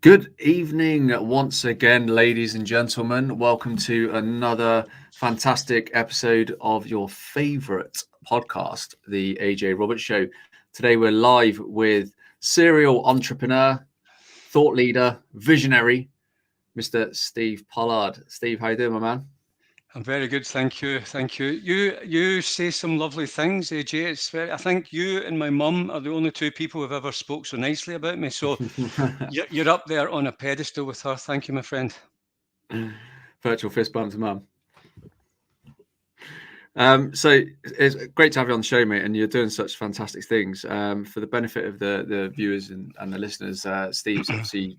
Good evening once again, ladies and gentlemen. Welcome to another fantastic episode of your favorite podcast, the AJ Roberts Show. Today we're live with serial entrepreneur, thought leader, visionary, Mr. Steve Pollard. Steve, how you doing, my man? I'm very good, thank you. Thank you. You say some lovely things, AJ. I think you and my mum are the only two people who've ever spoke so nicely about me. So you're up there on a pedestal with her. Thank you, my friend. Virtual fist bump to mum. So it's great to have you on the show, mate, and you're doing such fantastic things. For the benefit of the viewers and the listeners, Steve's obviously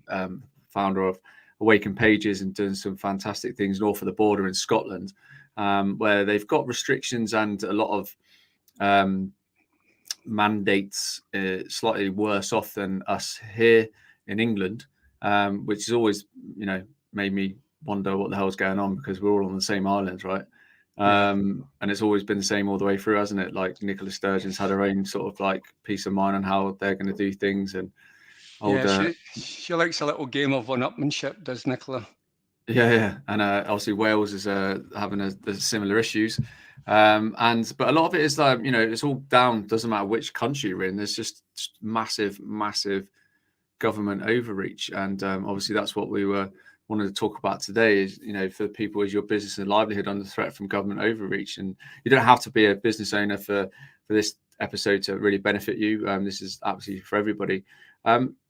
founder of Awaken Pages and doing some fantastic things north of the border in Scotland, where they've got restrictions and a lot of mandates, slightly worse off than us here in England, which has always, made me wonder what the hell's going on, because we're all on the same island, right? And it's always been the same all the way through, hasn't it? Like Nicola Sturgeon's had her own sort of like peace of mind on how they're going to do things, and she likes a little game of one-upmanship, does Nicola? Yeah, and obviously Wales is having the similar issues, but a lot of it is like it's all down. Doesn't matter which country you're in. There's just massive government overreach, and obviously that's what we wanted to talk about today. Is for people, is your business and livelihood under threat from government overreach? And you don't have to be a business owner for this episode to really benefit you. This is absolutely for everybody.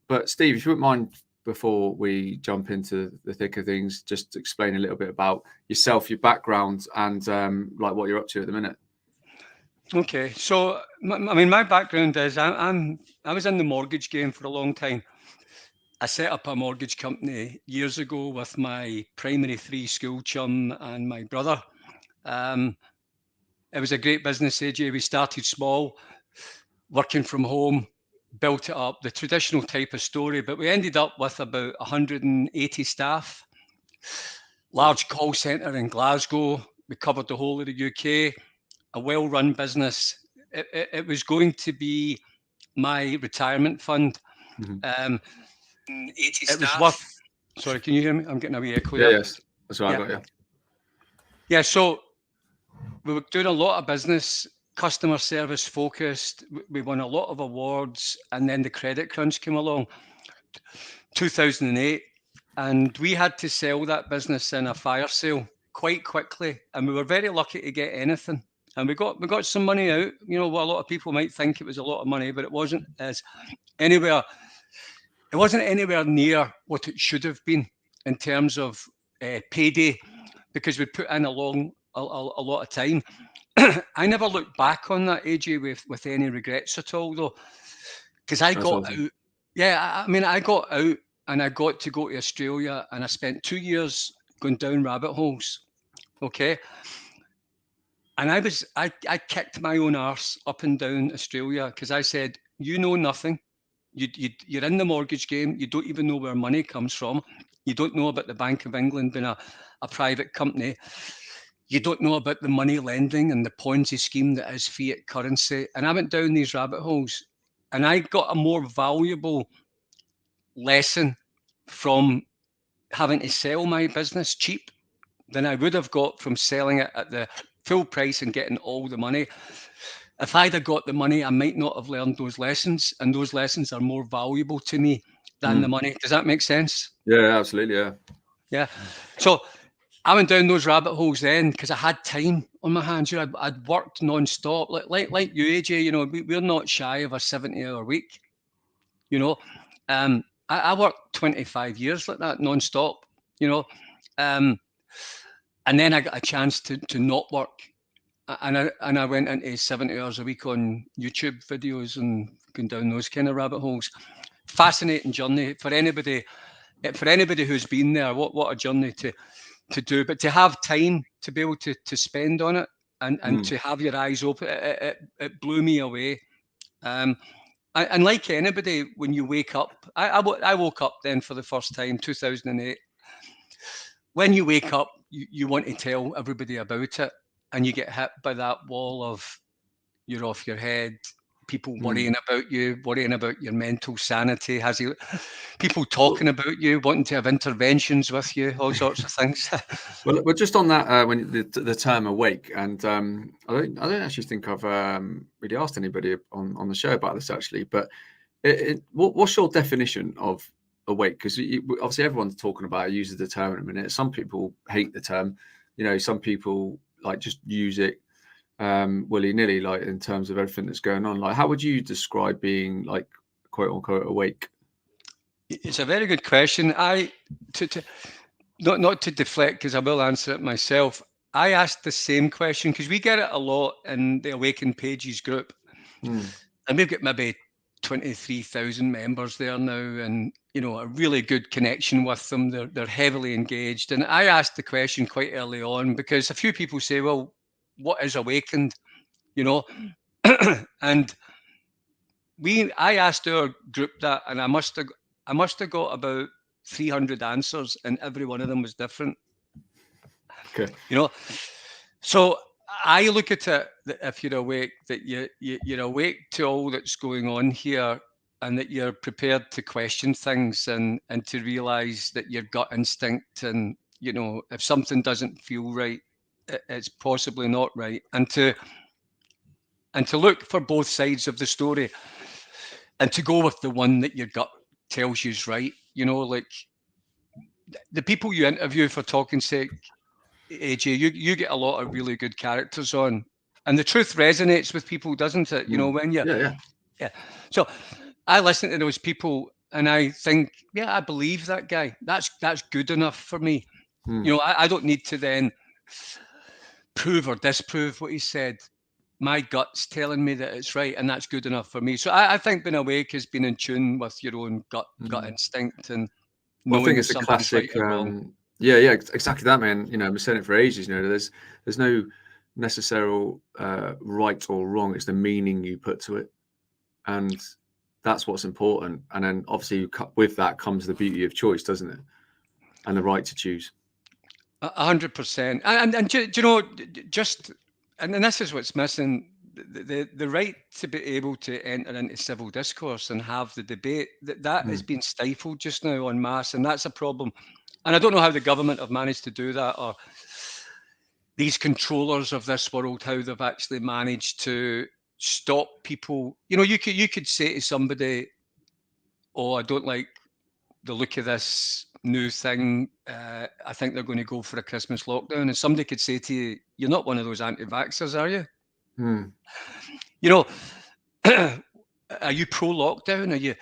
But Steve, if you wouldn't mind, before we jump into the thick of things, just explain a little bit about yourself, your background, and like what you're up to at the minute. Okay, so my background is I was in the mortgage game for a long time. I set up a mortgage company years ago with my primary 3 school chum and my brother. It was a great business, AJ. We started small, working from home, built it up, the traditional type of story, but we ended up with about 180 staff, large call centre in Glasgow. We covered the whole of the UK, a well-run business. It was going to be my retirement fund. Mm-hmm. 80 staff. It was worth. Sorry, can you hear me? I'm getting a wee echo there. Yes, that's what I got. Yeah, so we were doing a lot of business, customer service focused. We won a lot of awards, and then the credit crunch came along, 2008, and we had to sell that business in a fire sale quite quickly, and we were very lucky to get anything. And we got some money out. What a lot of people might think it was a lot of money, but it wasn't anywhere. It wasn't anywhere near what it should have been in terms of payday, because we put in a lot of time. I never looked back on that, AJ, with any regrets at all, though, because I got out. Yeah, I got out and I got to go to Australia, and I spent 2 years going down rabbit holes. Okay. And I kicked my own arse up and down Australia, because I said, you know nothing. You're in the mortgage game. You don't even know where money comes from. You don't know about the Bank of England being a private company. You don't know about the money lending and the Ponzi scheme that is fiat currency. And I went down these rabbit holes, and I got a more valuable lesson from having to sell my business cheap than I would have got from selling it at the full price and getting all the money. If I'd have got the money, I might not have learned those lessons, and those lessons are more valuable to me than the money. Does that make sense? Yeah, absolutely. Yeah. So I went down those rabbit holes then because I had time on my hands. I'd worked non-stop, like you, AJ. We're not shy of a 70-hour week. I worked 25 years like that non-stop. And then I got a chance to not work. And I went into 70 hours a week on YouTube videos and going down those kind of rabbit holes. Fascinating journey for anybody who's been there. What a journey to do, but to have time to be able to spend on it and to have your eyes open, it blew me away. And like anybody, when you wake up, I woke up then for the first time, 2008. When you wake up, you want to tell everybody about it, and you get hit by that wall of you're off your head, people worrying about you, worrying about your mental sanity? People talking about you, wanting to have interventions with you, all sorts of things? Well, just on that, when the term awake, and I don't actually think I've really asked anybody on the show about this actually, but what's your definition of awake? Because obviously everyone's talking about it, uses the term in a minute. Some people hate the term, some people like just use it willy-nilly, like in terms of everything that's going on. Like, how would you describe being like quote unquote awake? It's a very good question. Not to deflect, because I will answer it myself. I asked the same question because we get it a lot in the Awaken Pages group, and we've got maybe 23,000 members there now, and a really good connection with them. They're heavily engaged, and I asked the question quite early on because a few people say, "Well, what is awakened?" And I asked our group that, and I must have got about 300 answers, and every one of them was different. Okay. So I look at it that if you're awake, that you're awake to all that's going on here, and that you're prepared to question things and to realize that your gut instinct, and if something doesn't feel right, it's possibly not right, and to look for both sides of the story, and to go with the one that your gut tells you is right. Like the people you interview, for talking sake, AJ, you get a lot of really good characters on, and the truth resonates with people, doesn't it? When you yeah. So I listen to those people and I think, yeah, I believe that guy. That's good enough for me. I don't need to then prove or disprove what he said. My gut's telling me that it's right, and that's good enough for me. So I think being awake is being in tune with your own gut instinct, and knowing I think if it's a something's classic. right or wrong. Yeah, exactly that, man. I've been saying it for ages. There's no necessary right or wrong. It's the meaning you put to it, and that's what's important. And then obviously with that comes the beauty of choice, doesn't it? And the right to choose. 100%. And do you know, just and this is what's missing. The right to be able to enter into civil discourse and have the debate, that has been stifled just now en masse, and that's a problem. And I don't know how the government have managed to do that, or these controllers of this world, how they've actually managed to stop people. You could say to somebody, "Oh, I don't like the look of this new thing. I think they're going to go for a Christmas lockdown." And somebody could say to you, "You're not one of those anti-vaxxers, are you?" Are you pro-lockdown?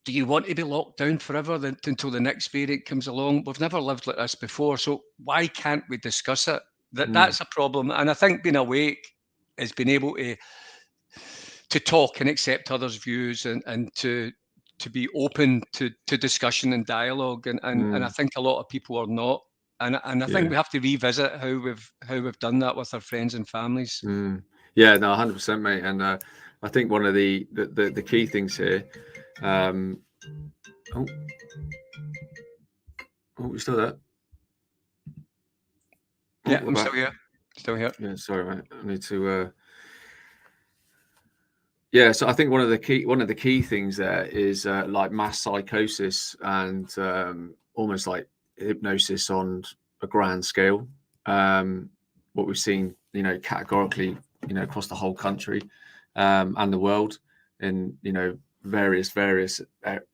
Do you want to be locked down forever until the next variant comes along? We've never lived like this before, so why can't we discuss it? That's a problem. And I think being awake is being able to talk and accept others' views, and to be open to discussion and dialogue. And I think a lot of people are not. And I think we have to revisit how we've done that with our friends and families. Yeah, no, 100%, mate. And I think one of the key things here. Oh, you still there? Yeah, I'm still here. Still here. Yeah, sorry, mate. I need to. Yeah, so I think one of the key things there is like mass psychosis and almost like hypnosis on a grand scale. What we've seen, categorically, across the whole country and the world, in various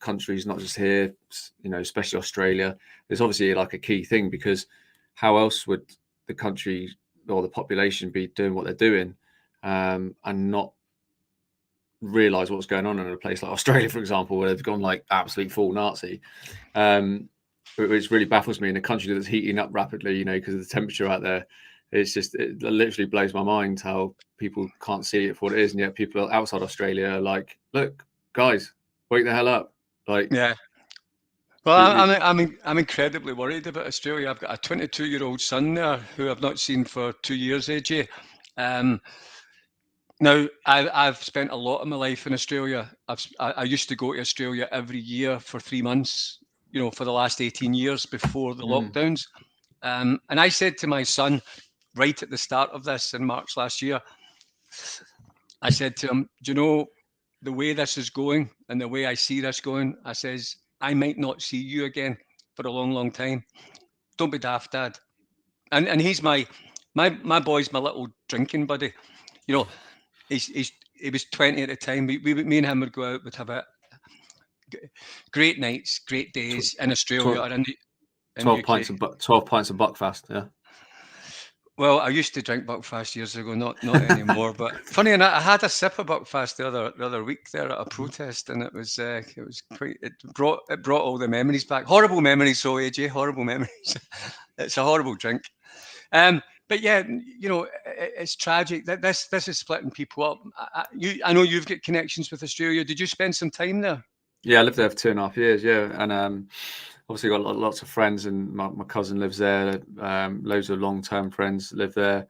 countries, not just here, especially Australia. It's obviously like a key thing, because how else would the country or the population be doing what they're doing and not realize what's going on in a place like Australia, for example, where they've gone like absolute full Nazi, which really baffles me in a country that's heating up rapidly, because of the temperature out there. It literally blows my mind how people can't see it for what it is, and yet people outside Australia are like, look, guys, wake the hell up. Like, yeah. Well, I'm incredibly worried about Australia. I've got a 22-year-old son there who I've not seen for 2 years, AJ. Now, I've spent a lot of my life in Australia. I used to go to Australia every year for 3 months, for the last 18 years before the lockdowns. And I said to my son, right at the start of this in March last year, I said to him, do you know, the way this is going and the way I see this going, I says, I might not see you again for a long, long time. Don't be daft, Dad. And he's my boy's my little drinking buddy. You know, he was 20 at the time. Me and him would go out, would have a great nights, great days in Australia or in 12 UK. pints of 12 pints of Buckfast, yeah. Well, I used to drink Buckfast years ago, not anymore. But funny enough, I had a sip of Buckfast the other week there at a protest, and it was quite. It brought all the memories back. Horrible memories, so AJ, horrible memories. It's a horrible drink. But yeah, you know, it's tragic that this is splitting people up. I know you've got connections with Australia. Did you spend some time there? Yeah, I lived there for 2.5 years. Yeah, and obviously got lots of friends, and my cousin lives there. Loads of long-term friends live there.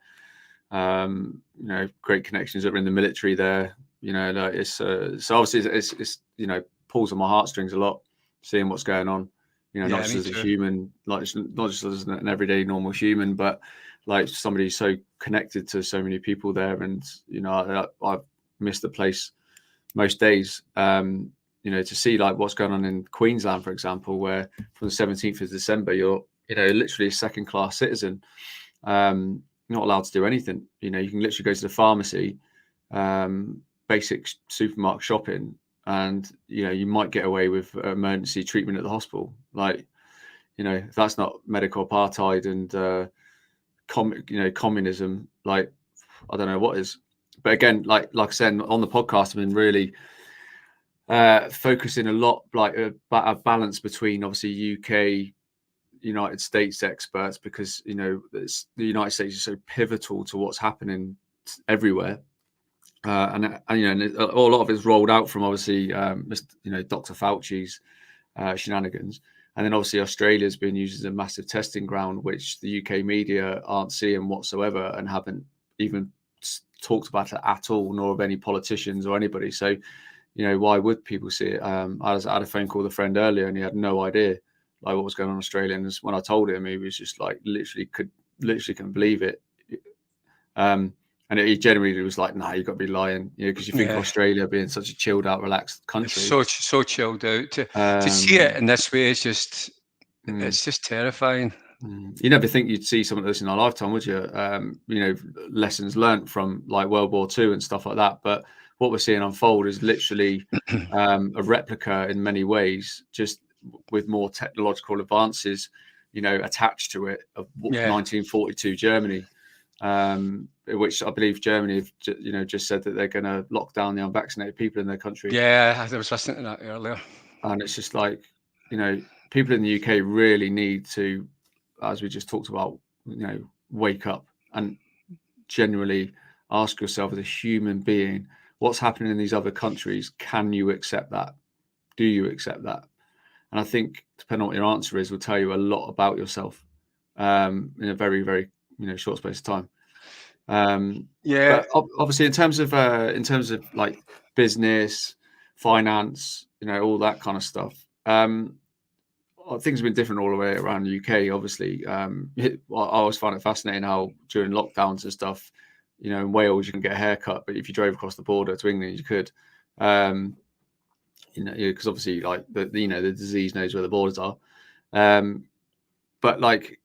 You know, great connections that were in the military there. You know, like it's so obviously it's you know, pulls on my heartstrings a lot, seeing what's going on. You know, Yeah, not just as a human, not just as an everyday normal human, but like somebody so connected to so many people there. And you know, I miss the place most days. You know, to see like what's going on in Queensland, for example, where from the 17th of December, you're, you know, literally a second-class citizen, not allowed to do anything. You know, you can literally go to the pharmacy, basic supermarket shopping, and, you know, you might get away with emergency treatment at the hospital. Like, you know, if that's not medical apartheid and, communism, like, I don't know what is. But again, like I said, on the podcast, I've been really focusing a lot like about a balance between obviously UK, United States experts, because you know the United States is so pivotal to what's happening everywhere, and you know, a lot of it's rolled out from obviously you know, Dr. Fauci's shenanigans, and then obviously Australia's been used as a massive testing ground, which the UK media aren't seeing whatsoever and haven't even talked about it at all, nor of any politicians or anybody. So, you know, why would people see it? I had a phone call with a friend earlier, and he had no idea like what was going on in Australia. And when I told him, he was just like literally couldn't believe it. And he generally was like, "Nah, you got to be lying," you know, because you think of Australia being such a chilled out, relaxed country. It's so chilled out. To see it in this way is just it's just terrifying. You never think you'd see something like this in our lifetime, would you? You know, lessons learnt from like World War II and stuff like that, but what we're seeing unfold is literally a replica in many ways, just with more technological advances, you know, attached to it, of 1942 Germany, which I believe Germany have, you know, just said that they're going to lock down the unvaccinated people in their country. Yeah, I was listening to that earlier. And it's just like, you know, people in the UK really need to, as we just talked about, you know, wake up and genuinely ask yourself as a human being, what's happening in these other countries? Can you accept that? Do you accept that? And I think, depending on what your answer is, will tell you a lot about yourself in a very, very, you know, short space of time. But obviously, in terms of like business, finance, you know, all that kind of stuff, things have been different all the way around the UK. Obviously, I always find it fascinating how during lockdowns and stuff, you know, in Wales you can get a haircut, but if you drove across the border to England, you could. You know, because obviously, like the disease knows where the borders are. But like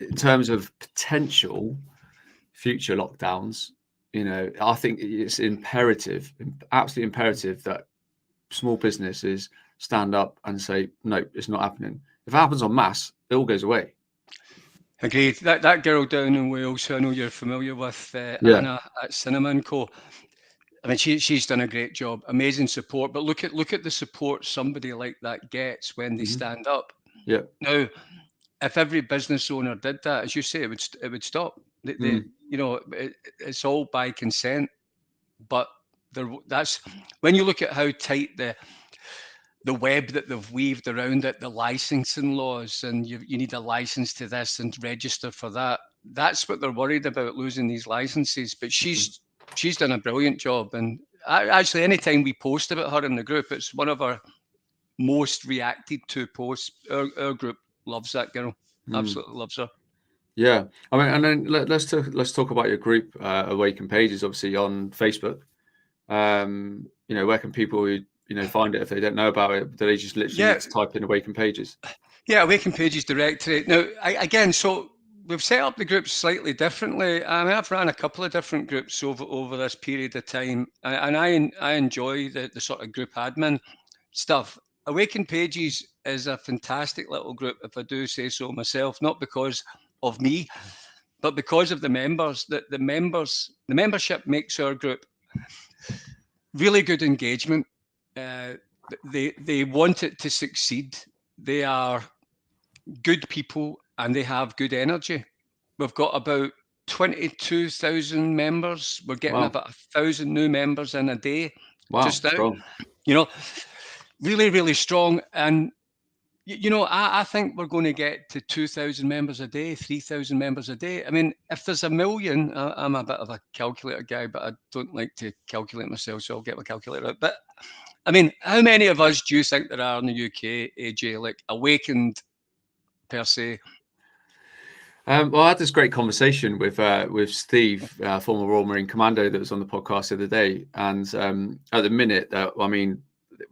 in terms of potential future lockdowns, you know, I think it's imperative, absolutely imperative, that small businesses stand up and say, no, it's not happening. If it happens en masse, it all goes away. Agreed. That girl down in Wales, who I know you're familiar with, Anna at Cinema & Co. I mean, she's done a great job, amazing support. But look at the support somebody like that gets when they stand up. Yeah. Now, if every business owner did that, as you say, it would stop. You know, it's all by consent. But that's when you look at how tight the web that they've weaved around it, the licensing laws, and you need a license to this and register for that. That's what they're worried about, losing these licenses. But she's done a brilliant job. And actually, anytime we post about her in the group, it's one of our most reacted to posts. Our group loves that girl. Absolutely loves her. Yeah, I mean, and then let's talk about your group, Awaken Pages, obviously on Facebook. You know, where can people, you know, find it if they don't know about it? Do they just literally need to type in Awaken Pages? Yeah, Awaken Pages directory. Now, again, so we've set up the groups slightly differently. I mean, I've ran a couple of different groups over this period of time, and I enjoy the sort of group admin stuff. Awaken Pages is a fantastic little group, if I do say so myself, not because of me, but because of the members. The membership makes our group really good engagement. They want it to succeed. They are good people and they have good energy. We've got about 22,000 members. We're getting about 1,000 new members in a day just now. Strong. You know, really, really strong. And you know, I think we're going to get to 2,000 members a day, 3,000 members a day. I mean, if there's a million, I'm a bit of a calculator guy, but I don't like to calculate myself, so I'll get my calculator out. But I mean, how many of us do you think there are in the UK, AJ, like awakened per se? Well, I had this great conversation with Steve, former Royal Marine Commando, that was on the podcast the other day. And at the minute, I mean,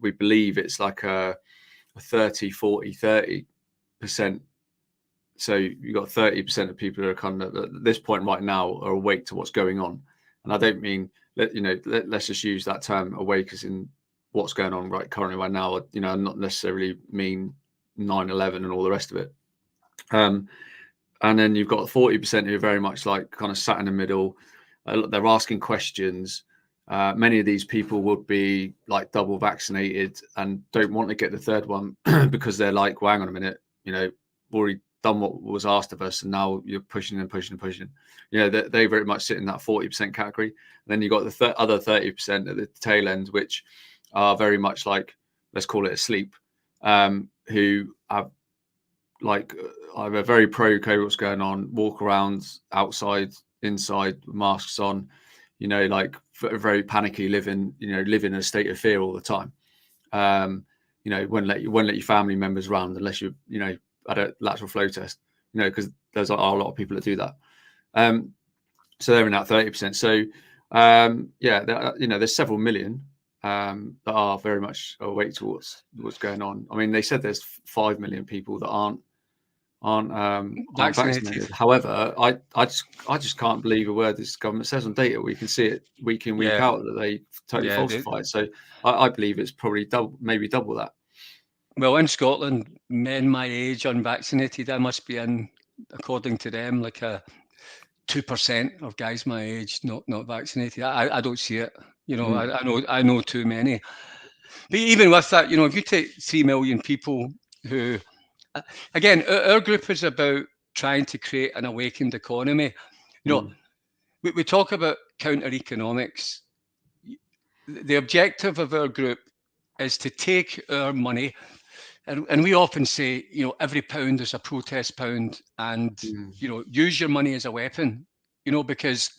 we believe it's like a 30, 40, 30%. So you've got 30% of people who are kind of at this point right now are awake to what's going on. And I don't mean, let's just use that term awake as in what's going on currently right now. You know, not necessarily mean 9/11 and all the rest of it. And then you've got 40% who are very much like kind of sat in the middle. They're asking questions. Many of these people would be like double vaccinated and don't want to get the third one because they're like, well, hang on a minute, you know, we've already done what was asked of us, and now you're pushing and pushing and pushing. You know, they very much sit in that 40% category. And then you've got the other 30% at the tail end, which are very much like, let's call it asleep, who have like either very pro what's going on, walk around outside, inside, masks on, you know, like very panicky, live in a state of fear all the time. You know, won't let your family members around unless you had a lateral flow test, you know, because there's a lot of people that do that. So they're in that 30%. So there's several million that are very much awake to what's going on. I mean, they said there's 5 million people that aren't vaccinated. However, I just can't believe a word this government says on data. We can see it week in, week out that they totally falsify it. So I believe it's probably maybe double that. Well, in Scotland, men my age unvaccinated, I must be in, according to them, like a 2% of guys my age not vaccinated. I don't see it. You know, I know too many. But even with that, you know, if you take 3 million people who, again, our group is about trying to create an awakened economy. You know, we talk about counter economics. The objective of our group is to take our money, and we often say, you know, every pound is a protest pound, and you know, use your money as a weapon. You know, because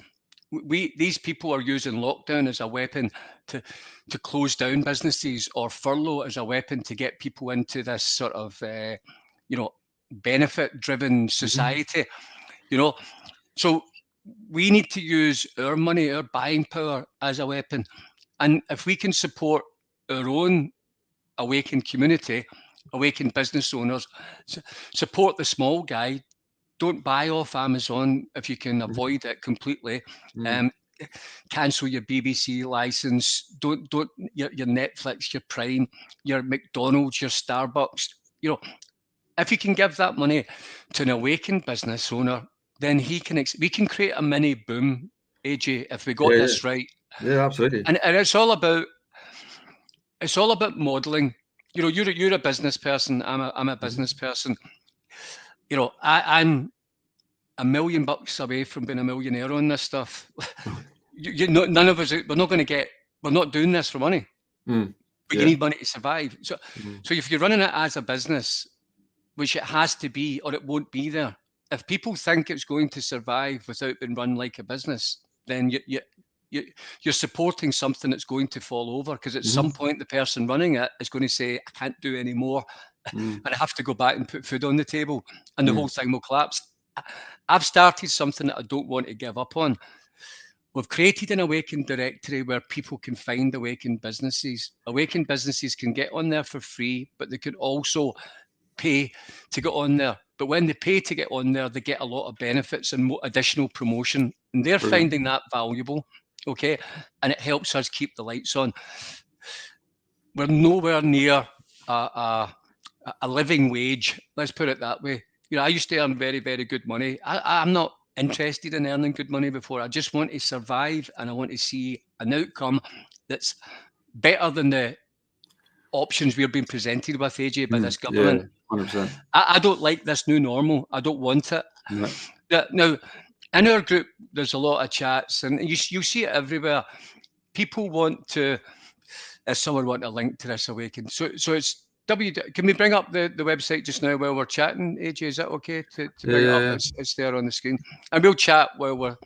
these people are using lockdown as a weapon to close down businesses, or furlough as a weapon to get people into this sort of benefit-driven society. You know, so we need to use our money, our buying power, as a weapon. And if we can support our own awakened community, awakened business owners, support the small guy. Don't buy off Amazon if you can avoid it completely. Cancel your BBC license. Don't your Netflix, your Prime, your McDonald's, your Starbucks. You know, if you can give that money to an awakened business owner, then we can create a mini boom, AJ, if we got this right. Yeah, absolutely. And it's all about modeling. You know, you're a business person. I'm a business person. You know, I'm $1 million away from being a millionaire on this stuff. None of us, we're not doing this for money. But you need money to survive. So if you're running it as a business, which it has to be, or it won't be there. If people think it's going to survive without being run like a business, then you're supporting something that's going to fall over, because at some point the person running it is going to say, I can't do any more, and I have to go back and put food on the table, and the whole thing will collapse. I've started something that I don't want to give up on, We've created an Awaken directory where people can find Awaken businesses. Awaken businesses can get on there for free, but they can also pay to get on there. But when they pay to get on there, they get a lot of benefits and additional promotion. And they're finding that valuable, okay? And it helps us keep the lights on. We're nowhere near a living wage, let's put it that way. I used to earn very, very good money. I'm not interested in earning good money before. I just want to survive, and I want to see an outcome that's better than the options we're being presented with, AJ, by this government. Yeah, 100%. I don't like this new normal. I don't want it. No. Now, in our group, there's a lot of chats, and you see it everywhere. People want to, if someone want a link to this Awaken. So it's can we bring up the website just now while we're chatting, AJ? Is that okay to bring it up? It's there on the screen, and we'll chat while we're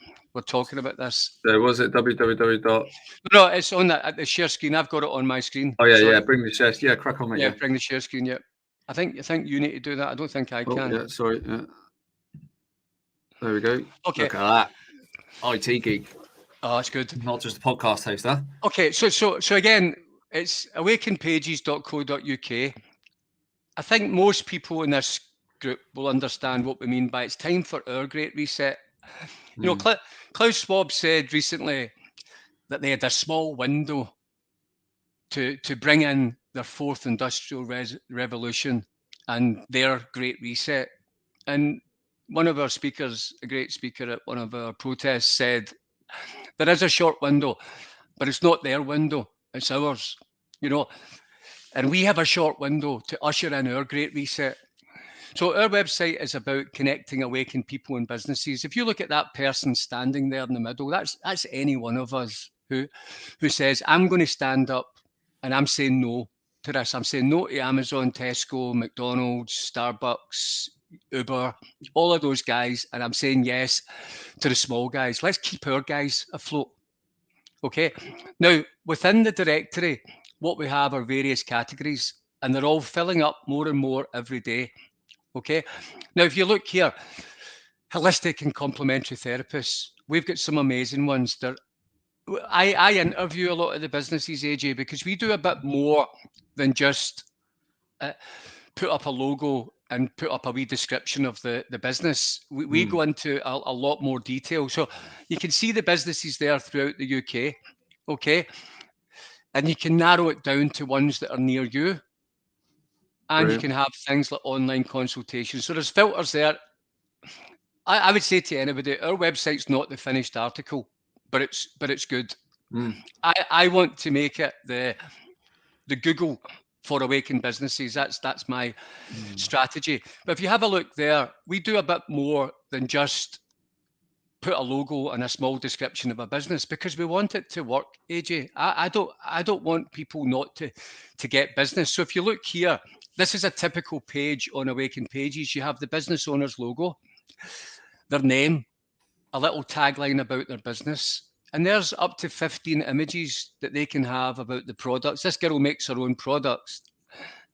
talking about this. So was it www? No, it's on that at the share screen. I've got it on my screen. Oh yeah, bring the share. Yeah, crack on, mate. Yeah, bring the share screen. Yeah, I think you need to do that. I don't think I can. Yeah, sorry. Yeah. There we go. Okay. Look at that. IT geek. Oh, that's good. Not just a podcast host, huh? Okay, so again, it's awakenpages.co.uk. I think most people in this group will understand what we mean by it's time for our great reset. Klaus Schwab said recently that they had a small window to bring in their fourth industrial revolution and their great reset. And one of our speakers, a great speaker at one of our protests, said there is a short window, but it's not their window, it's ours, and we have a short window to usher in our great reset. So our website is about connecting Awaken people and businesses. If you look at that person standing there in the middle, that's any one of us who says, I'm going to stand up and I'm saying no to this. I'm saying no to Amazon, Tesco, McDonald's, Starbucks, Uber, all of those guys. And I'm saying yes to the small guys. Let's keep our guys afloat. Okay. Now, within the directory, what we have are various categories, and they're all filling up more and more every day. Okay. Now, if you look here, holistic and complementary therapists, we've got some amazing ones. I interview a lot of the businesses, AJ, because we do a bit more than just put up a logo and put up a wee description of the business. We go into a lot more detail. So you can see the businesses there throughout the UK, okay? And you can narrow it down to ones that are near you. And you can have things like online consultations. So there's filters there. I would say to anybody, our website's not the finished article, but it's good. I want to make it the Google for Awaken businesses. That's my strategy. But if you have a look there, we do a bit more than just put a logo and a small description of a business, because we want it to work, AJ. I don't want people not to get business. So if you look here, this is a typical page on Awaken Pages. You have the business owner's logo, their name, a little tagline about their business, and there's up to 15 images that they can have about the products. This girl makes her own products,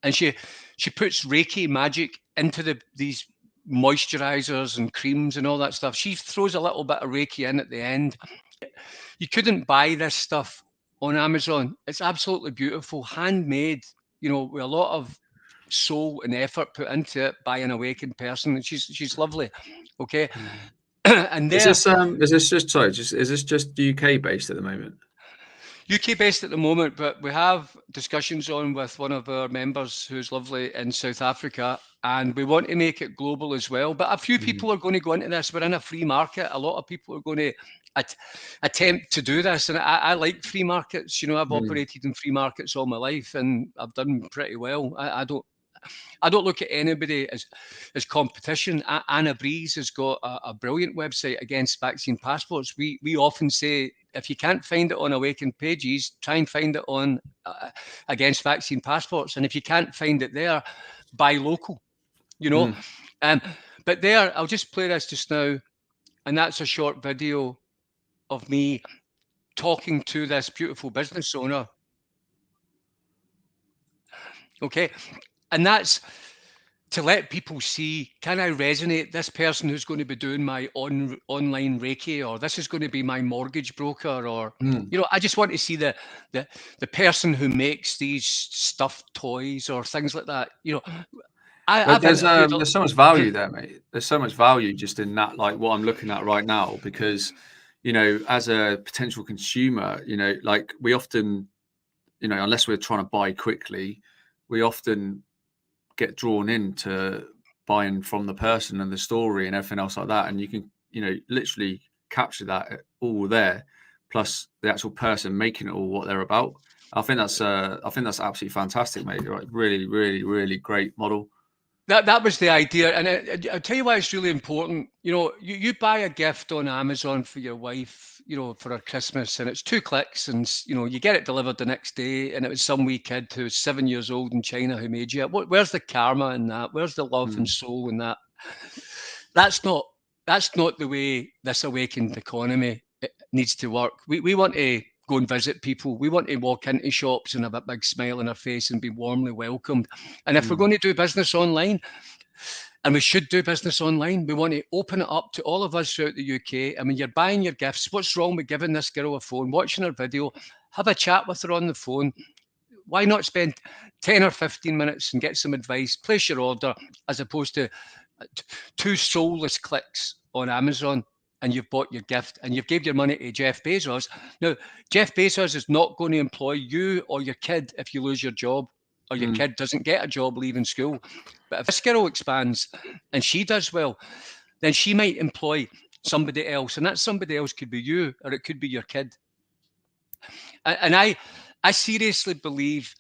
and she puts Reiki magic into these moisturizers and creams and all that stuff. She throws a little bit of Reiki in at the end. You couldn't buy this stuff on Amazon. It's absolutely beautiful, handmade, with a lot of soul and effort put into it by an Awakened person. And she's lovely. Okay. And is this just UK based at the moment? UK based at the moment, but we have discussions on with one of our members who's lovely in South Africa, and we want to make it global as well. But a few people are going to go into this. We're in a free market. A lot of people are going to attempt to do this, and I like free markets. I've operated in free markets all my life, and I've done pretty well. I don't look at anybody as competition. Anna Breeze has got a brilliant website against vaccine passports. We often say, if you can't find it on Awaken Pages, try and find it on against vaccine passports. And if you can't find it there, buy local, But there, I'll just play this just now. And that's a short video of me talking to this beautiful business owner. Okay. And that's to let people see, can I resonate? This person who's going to be doing my online Reiki, or this is going to be my mortgage broker, or I just want to see the person who makes these stuffed toys or things like that. I've There's interviewed. there's so much value there, mate. There's so much value just in that, like what I'm looking at right now, because as a potential consumer, like we often, unless we're trying to buy quickly, we often get drawn into buying from the person and the story and everything else like that, and you can literally capture that all there, plus the actual person making it all what they're about. I think that's absolutely fantastic, mate. You're right. Really, really, really great model. That was the idea, and I'll tell you why it's really important. You buy a gift on Amazon for your wife, for her Christmas, and it's 2 clicks, and you get it delivered the next day, and it was some wee kid who's 7 years old in China who made you. Where's the karma in that? Where's the love and soul in that? That's not the way this awakened economy needs to work. We want to go and visit people. We want to walk into shops and have a big smile on our face and be warmly welcomed. And if we're going to do business online, and we should do business online, we want to open it up to all of us throughout the UK. I mean, you're buying your gifts. What's wrong with giving this girl a phone, watching her video, have a chat with her on the phone? Why not spend 10 or 15 minutes and get some advice, place your order, as opposed to 2 soulless clicks on Amazon, and you've bought your gift and you've gave your money to Jeff Bezos. Now, Jeff Bezos is not going to employ you or your kid if you lose your job, or your kid doesn't get a job leaving school. But if this girl expands and she does well, then she might employ somebody else, and that somebody else could be you, or it could be your kid. And I seriously believe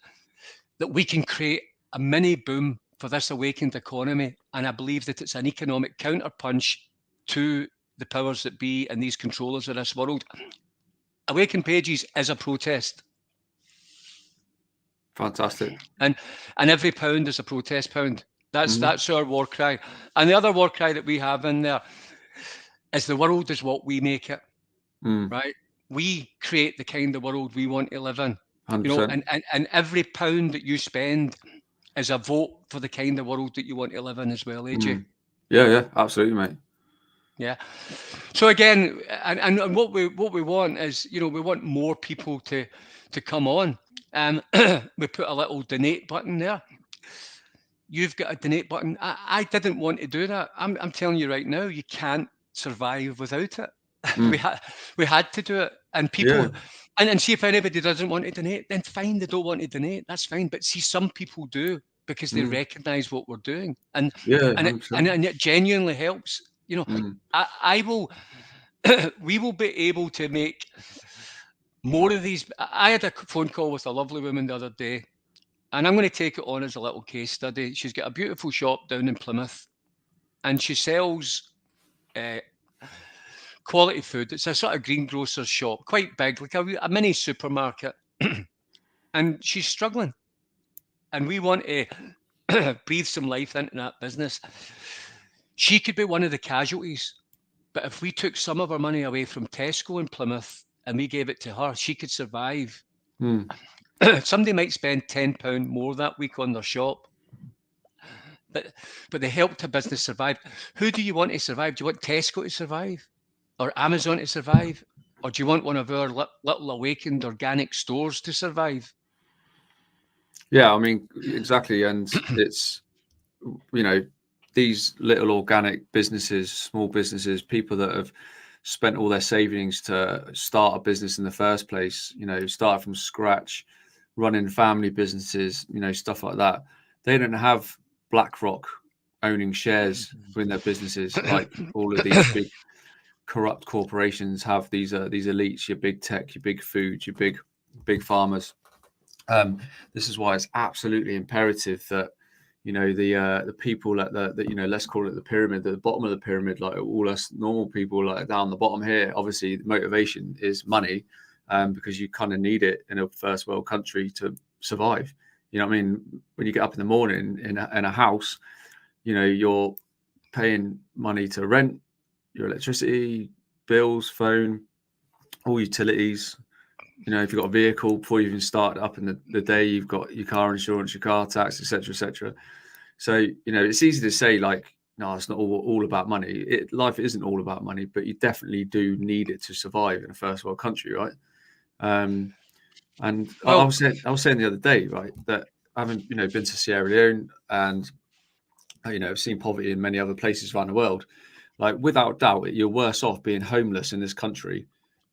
that we can create a mini boom for this awakened economy. And I believe that it's an economic counterpunch to the powers that be and these controllers of this world. Awakened Pages is a protest. Fantastic. And every pound is a protest pound. That's our war cry. And the other war cry that we have in there is the world is what we make it. Right? We create the kind of world we want to live in. 100%. And every pound that you spend is a vote for the kind of world that you want to live in as well, AJ. Yeah, absolutely, mate. Yeah. So again, and what we want is, we want more people to come on. We put a little donate button there. You've got a donate button. I didn't want to do that. I'm telling you right now, you can't survive without it. We had to do it, and people, and see if anybody doesn't want to donate, then fine, they don't want to donate. That's fine. But see, some people do, because they recognise what we're doing, and it genuinely helps. I will. We will be able to make more of these. I had a phone call with a lovely woman the other day, and I'm going to take it on as a little case study. She's got a beautiful shop down in Plymouth, and she sells quality food. It's a sort of greengrocer's shop, quite big, like a mini supermarket. And she's struggling. And we want to breathe some life into that business. She could be one of the casualties. But if we took some of our money away from Tesco in Plymouth and we gave it to her, she could survive. Somebody might spend £10 more that week on their shop. But they helped a business survive. Who do you want to survive? Do you want Tesco to survive? Or Amazon to survive? Or do you want one of our little awakened organic stores to survive? Yeah, I mean, exactly. And it's, these little organic businesses, small businesses, people that have spent all their savings to start a business in the first place, start from scratch, running family businesses, stuff like that. They don't have BlackRock owning shares in their businesses like all of these big corrupt corporations have. These elites, your big tech, your big food, your big farmers. This is why it's absolutely imperative that the people at the let's call it the pyramid, the bottom of the pyramid, like all us normal people, like down the bottom here. Obviously, the motivation is money, because you kind of need it in a first world country to survive. You know what I mean? When you get up in the morning in a house, you're paying money to rent your electricity bills, phone, all utilities. If you've got a vehicle, before you even start up in the day, you've got your car insurance, your car tax, etc., etc. So, you know, it's easy to say like, no, it's not all about money. Life isn't all about money, but you definitely do need it to survive in a first world country, right? And I Well, was saying the other day, right, that having, you know, been to Sierra Leone and, you know, seen poverty in many other places around the world, like without doubt, you're worse off being homeless in this country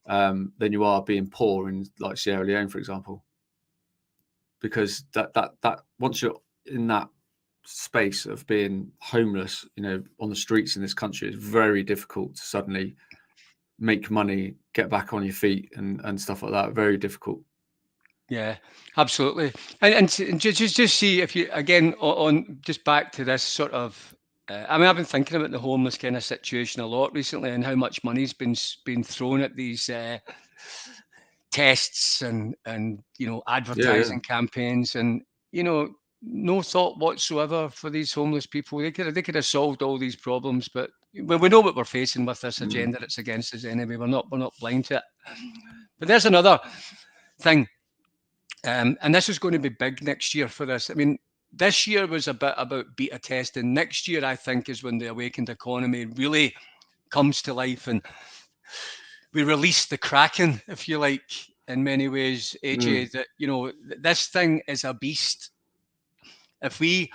than you are being poor in like Sierra Leone, for example, because that once you're in that space of being homeless, you know, on the streets in this country, it's very difficult to suddenly make money, get back on your feet, and stuff like that. Very difficult. yeah, absolutely. And just see if you again on just back to this sort of. I mean, I've been thinking about the homeless kind of situation a lot recently, and how much money's been thrown at these tests and you know Yeah, yeah. advertising campaigns, and you know no thought whatsoever for these homeless people. They could have solved all these problems, but we know what we're facing with this Mm, agenda that's against us anyway. We're not blind to it. But there's another thing. And this is going to be big next year for this. I mean, this year was a bit about beta testing. Next year, I think, is when the awakened economy really comes to life and we release the Kraken, if you like, in many ways, mm, AJ, that, you know, this thing is a beast. If we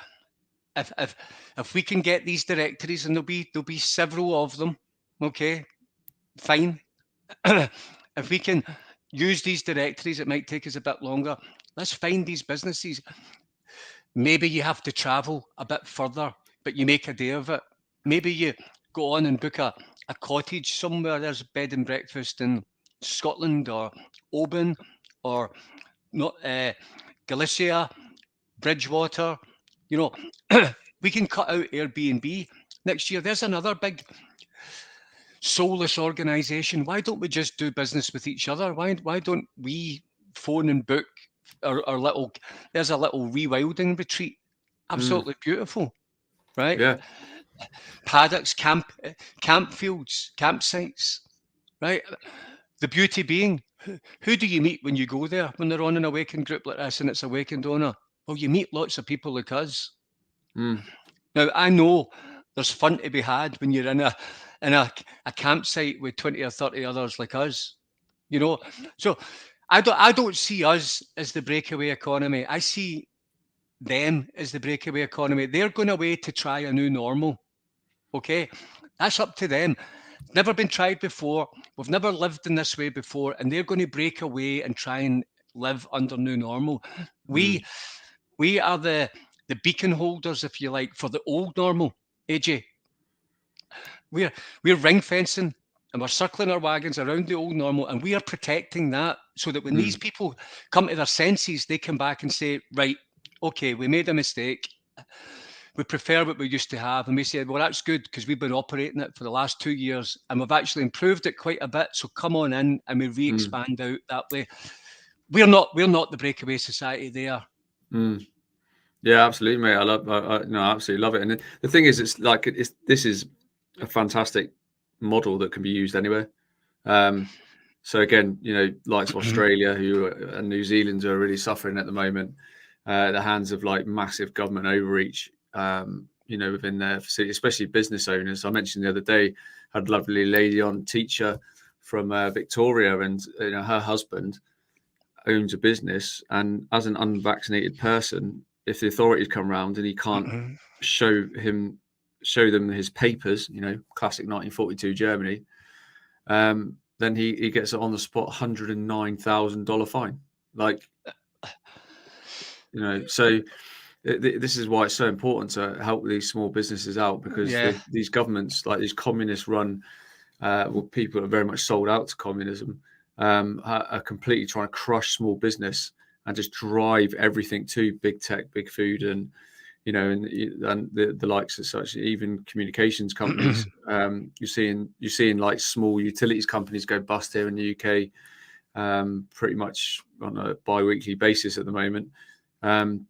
if we can get these directories, and there'll be several of them, okay, fine. If we can use these directories, it might take us a bit longer. Let's find these businesses. Maybe you have to travel a bit further, but you make a day of it. Maybe you go on and book a cottage somewhere. There's bed and breakfast in Scotland or Oban or not Galicia, Bridgewater. You know, we can cut out Airbnb next year. There's another big soulless organization. Why don't we just do business with each other? Why don't we phone and book our little, there's a little rewilding retreat. mm. Absolutely beautiful, right? Yeah. Paddocks, camp fields, campsites, right? The beauty being, who do you meet when you go there when they're on an awakened group like this and it's awakened owner? Well, you meet lots of people like us. Mm, Now, I know there's fun to be had when you're in a campsite with 20 or 30 others like us, you know. So I don't see us as the breakaway economy. I see them as the breakaway economy. They're going away to try a new normal. Okay, that's up to them. Never been tried before. We've never lived in this way before, and they're going to break away and try and live under new normal. mm, We are the beacon holders, if you like, for the old normal. AJ, we're we're ring fencing and we're circling our wagons around the old normal, and we are protecting that so that when these mm, people come to their senses, they come back and say, right, okay, we made a mistake. We prefer what we used to have. And we said, well, that's good because we've been operating it for the last 2 years and we've actually improved it quite a bit. So come on in and we mm, re-expand out that way. We're not the breakaway society there. mm. Yeah, absolutely, mate. I absolutely love it. And the thing is, it's like this is a fantastic model that can be used anywhere. So again, you know, likes of Australia and New Zealand are really suffering at the moment, at the hands of like massive government overreach. You know, within their facility, especially business owners. I mentioned the other day, had a lovely lady on, teacher from Victoria, and you know her husband owns a business, and as an unvaccinated person, if the authorities come around and he can't show them his papers, you know, classic 1942 Germany, then he gets it on the spot $109,000 fine. Like, you know, so this is why it's so important to help these small businesses out, because Yeah. these governments, like these communist run, well, people are very much sold out to communism, are completely trying to crush small business and just drive everything to big tech, big food, and you know, and the likes of such, even communications companies. You're seeing like small utilities companies go bust here in the UK, pretty much on a bi-weekly basis at the moment. And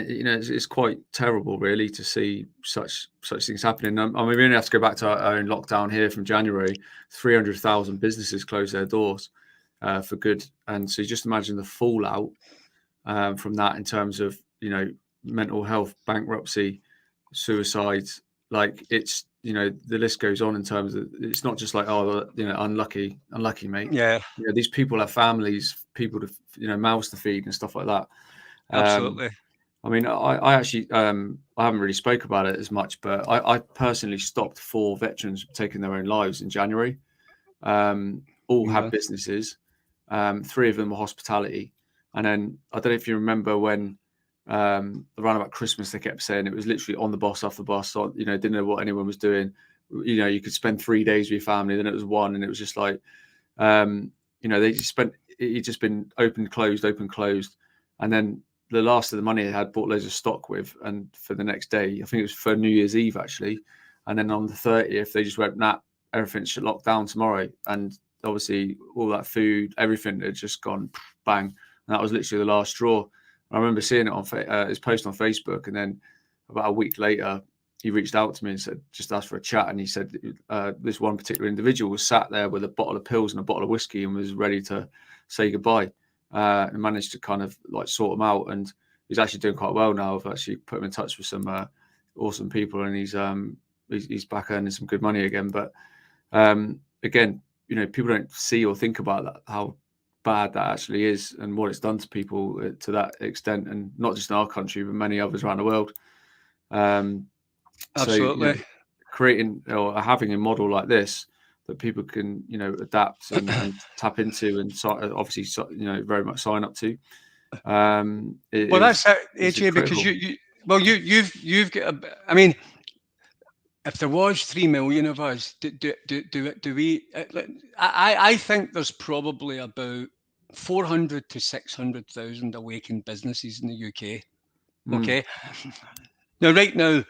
you know, it's quite terrible, really, to see such things happening. I mean, we only have to go back to our own lockdown here from January. 300,000 businesses closed their doors for good, and so just imagine the fallout from that in terms of, you know, mental health, bankruptcy, suicides. Like it's, you know, the list goes on in terms of, it's not just like, oh, you know, unlucky mate. Yeah, You know, these people have families, people to, you know, mouths to feed and stuff like that. absolutely. I mean, I actually, I haven't really spoke about it as much, but I personally stopped 4 veterans taking their own lives in January. All had businesses. 3 of them were hospitality. And then I don't know if you remember when around about Christmas, they kept saying it was literally on the bus, off the bus. So, you know, didn't know what anyone was doing. You know, you could spend 3 days with your family, then it was 1, and it was just like, you know, they just spent, it just been open, closed, and then the last of the money they had bought loads of stock with, and for the next day, I think it was for New Year's Eve actually, and then on the 30th they just went, nah, everything should lock down tomorrow, and obviously all that food, everything had just gone bang, and that was literally the last straw. I remember seeing it on his post on Facebook, and then about a week later he reached out to me and said, just asked for a chat, and he said this one particular individual was sat there with a bottle of pills and a bottle of whiskey and was ready to say goodbye, and managed to kind of like sort him out, and he's actually doing quite well now. I've actually put him in touch with some awesome people, and he's back earning some good money again. But again, you know, people don't see or think about that, how bad that actually is and what it's done to people to that extent, and not just in our country but many others around the world. Absolutely. So, you know, creating or having a model like this that people can, you know, adapt and tap into, and obviously, you know, very much sign up to. Well, that's it, AJ, because you've got. I mean, if there was 3 million of us, do we? I think there's probably about 400 to 600,000 awakened businesses in the UK. Okay. Now, right now,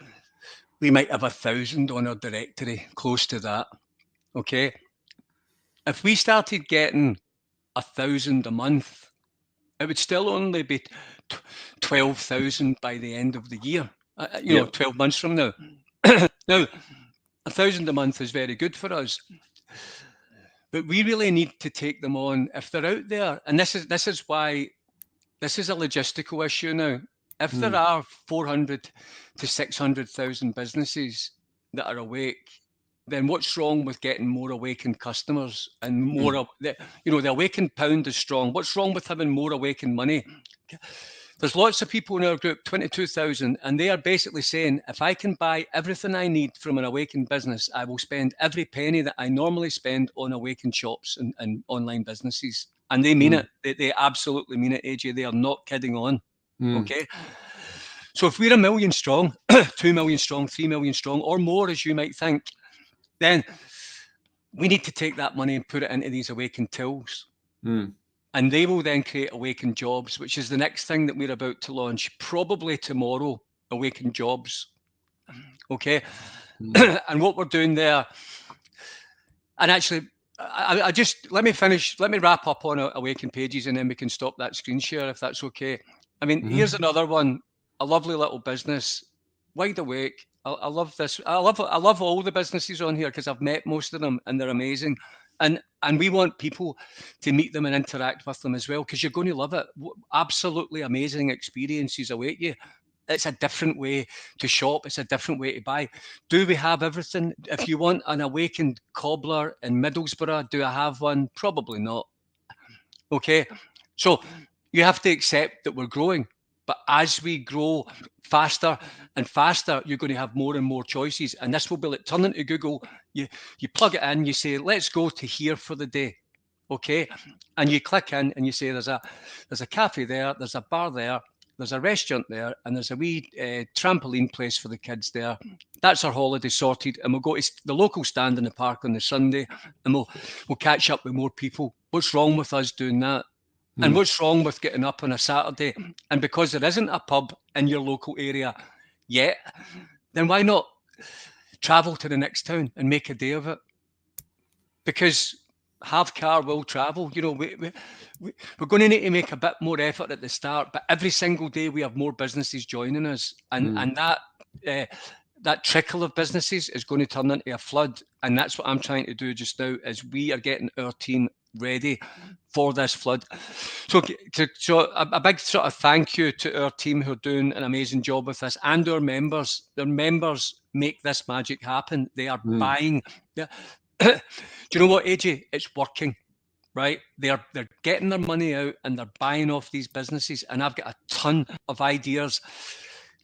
we might have 1,000 on our directory, close to that. Okay. If we started getting 1,000 a month, it would still only be 12,000 by the end of the year. You know, 12 months from now. Now, 1,000 a month is very good for us, but we really need to take them on if they're out there. And this is why this is a logistical issue now. If there are 400 to 600,000 businesses that are awake, then what's wrong with getting more awakened customers and more? You know, the awakened pound is strong. What's wrong with having more awakened money? There's lots of people in our group, 22,000, and they are basically saying, if I can buy everything I need from an awakened business, I will spend every penny that I normally spend on awakened shops and online businesses. And they mean it. They absolutely mean it, AJ. They are not kidding on. Okay. So if we're 1 million strong, 2 million strong, 3 million strong, or more, as you might think, then we need to take that money and put it into these awakened tills. And they will then create awakened jobs, which is the next thing that we're about to launch, probably tomorrow, awakened jobs. Okay. And what we're doing there, and actually, I just, let me wrap up on awakened pages, and then we can stop that screen share if that's okay. I mean, here's another one, a lovely little business, Wide Awake. I love this. I love all the businesses on here because I've met most of them and they're amazing. And we want people to meet them and interact with them as well, because you're going to love it. Absolutely amazing experiences await you. It's a different way to shop. It's a different way to buy. Do we have everything? If you want an awakened cobbler in Middlesbrough, do I have one? Probably not. Okay. So you have to accept that we're growing. But as we grow faster and faster, you're going to have more and more choices. And this will be like turning to Google. You plug it in, you say, let's go to here for the day. Okay. And you click in and you say, there's a cafe there, there's a bar there, there's a restaurant there, and there's a wee trampoline place for the kids there. That's our holiday sorted. And we'll go to the local stand in the park on the Sunday, and we'll catch up with more people. What's wrong with us doing that? And what's wrong with getting up on a Saturday? And because there isn't a pub in your local area yet, then why not travel to the next town and make a day of it? Because have car, will travel. You know, we're going to need to make a bit more effort at the start, but every single day we have more businesses joining us, and that trickle of businesses is going to turn into a flood. And that's what I'm trying to do just now, is we are getting our team ready for this flood. So a big sort of thank you to our team who are doing an amazing job with this, and our members. Their members make this magic happen. They are buying. Do you know what, AJ? It's working. Right, they're getting their money out and they're buying off these businesses, and I've got a ton of ideas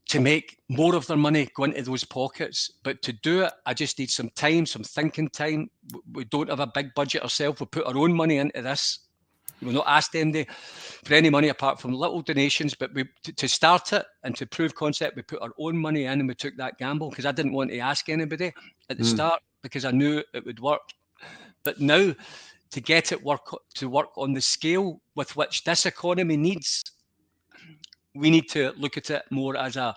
to make more of their money go into those pockets. But to do it, I just need some time, some thinking time. We don't have a big budget ourselves. We put our own money into this. We're not asked them for any money apart from little donations. But to start it and to prove concept, we put our own money in, and we took that gamble because I didn't want to ask anybody at the start because I knew it would work. But now, to get it to work on the scale with which this economy needs, we need to look at it more as a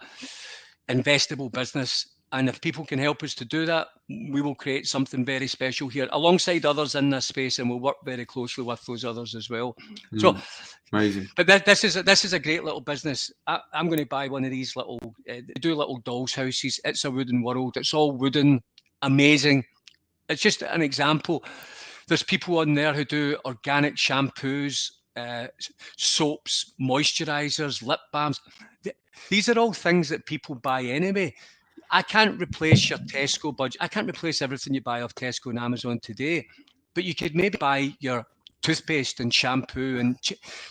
investable business. And if people can help us to do that, we will create something very special here alongside others in this space, and we'll work very closely with those others as well. So amazing. But this is a great little business. I'm going to buy one of these little they do little dolls houses. It's a wooden world. It's all wooden, amazing. It's just an example. There's people on there who do organic shampoos, soaps, moisturizers, lip balms. These are all things that people buy anyway. I can't replace your Tesco budget. I can't replace everything you buy off Tesco and Amazon today, but you could maybe buy your toothpaste and shampoo and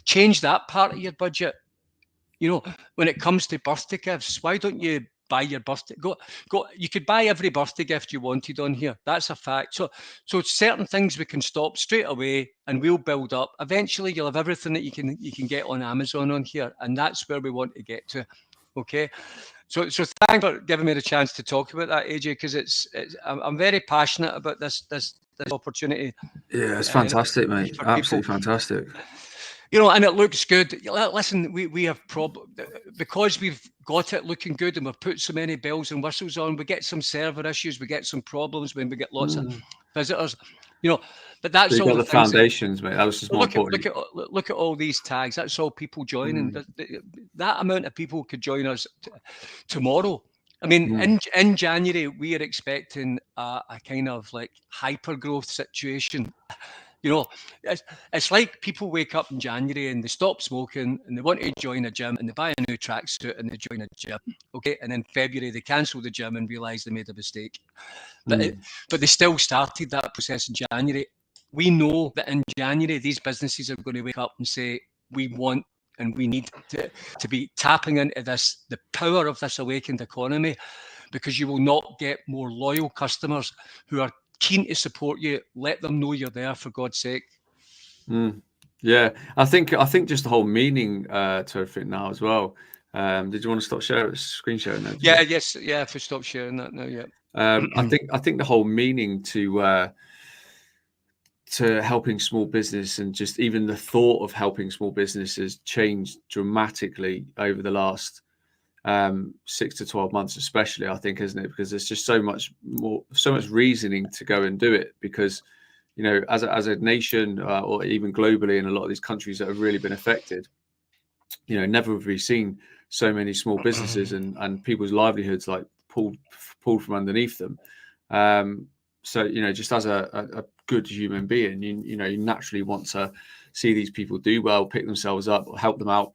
change that part of your budget. You know, when it comes to birthday gifts, why don't you buy your birthday? Go. You could buy every birthday gift you wanted on here. That's a fact. So certain things we can stop straight away, and we'll build up. Eventually, you'll have everything that you can get on Amazon on here, and that's where we want to get to. Okay. So thanks for giving me the chance to talk about that, AJ, because I'm very passionate about this opportunity. Yeah, it's fantastic, mate. Absolutely fantastic. You know, and it looks good. Listen, we have because we've got it looking good and we've put so many bells and whistles on. We get some server issues, we get some problems when we get lots of visitors. You know, but that's so all the foundations, mate. That was just more important. Look at all these tags. That's all people joining. That amount of people could join us tomorrow. I mean, in January we are expecting a kind of like hyper growth situation. You know, it's like people wake up in January and they stop smoking and they want to join a gym and they buy a new tracksuit and they join a gym. Okay, and in February they cancel the gym and realise they made a mistake. But they still started that process in January. We know that in January these businesses are going to wake up and say, we want and we need to be tapping into the power of this awakened economy, because you will not get more loyal customers who are keen to support you. Let them know you're there, for God's sake. Yeah, I think just the whole meaning to everything now as well. Did you want to stop screen sharing that? Yeah, yes, yeah. If we stop sharing that now, yeah. I think the whole meaning to helping small business, and just even the thought of helping small businesses, changed dramatically over the last 6 to 12 months, especially, I think, isn't it? Because there's just so much reasoning to go and do it. Because, you know, as a nation, or even globally in a lot of these countries that have really been affected, you know, never have we seen so many small businesses and people's livelihoods like pulled from underneath them. So, you know, just as a good human being, you know, you naturally want to see these people do well, pick themselves up, or help them out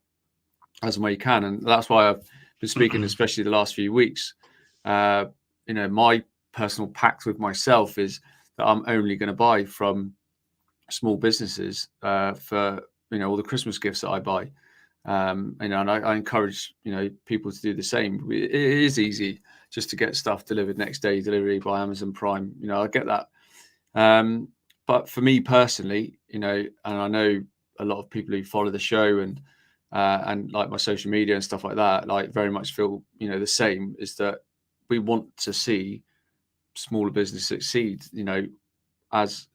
as much as you can. And that's why I've been speaking, especially the last few weeks. You know, my personal pact with myself is that I'm only going to buy from small businesses for, you know, all the Christmas gifts that I buy. You know, and I encourage, you know, people to do the same. It is easy just to get stuff delivered next day delivery by Amazon Prime. You know, I get that. But for me personally, you know, and I know a lot of people who follow the show and like my social media and stuff like that, like very much feel, you know, the same, is that we want to see smaller business succeed, you know, as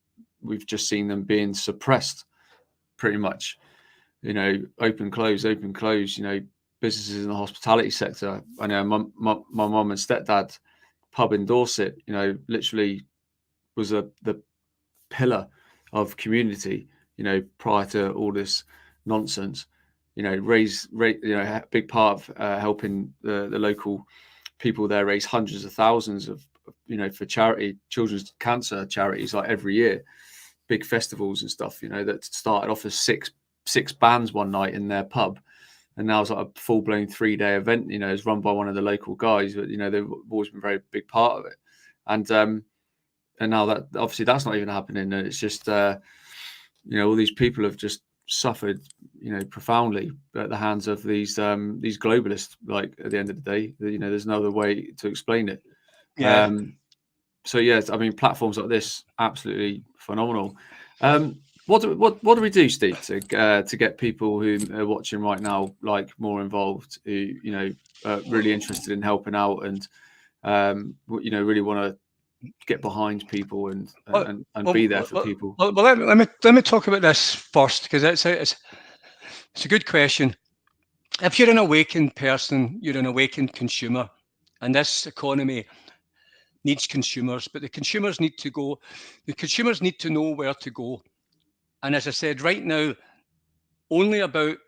we've just seen them being suppressed pretty much, you know, open, close, you know, businesses in the hospitality sector. I know my mum and stepdad pub in Dorset, you know, literally was the pillar of community, you know, prior to all this nonsense. You know, raise, you know, a big part of helping the local people there raise hundreds of thousands of, you know, for charity, children's cancer charities, like every year. big festivals and stuff, you know, that started off as six bands one night in their pub, and now it's like a full-blown 3-day event. You know, it's run by one of the local guys, but you know, they've always been a very big part of it. And now that obviously that's not even happening, and it's just you know, all these people have just suffered, you know, profoundly at the hands of these globalists. Like, at the end of the day, you know, there's no other way to explain it. Yeah. So yes, I mean, platforms like this, absolutely phenomenal. What do we do, Steve, to get people who are watching right now, like, more involved, who, you know, are really interested in helping out, and you know, really want to get behind people and be there for people? Well, let me talk about this first, because it's a good question. If you're an awakened person, you're an awakened consumer, and this economy needs consumers, but the consumers need to know where to go. And as I said, right now, only about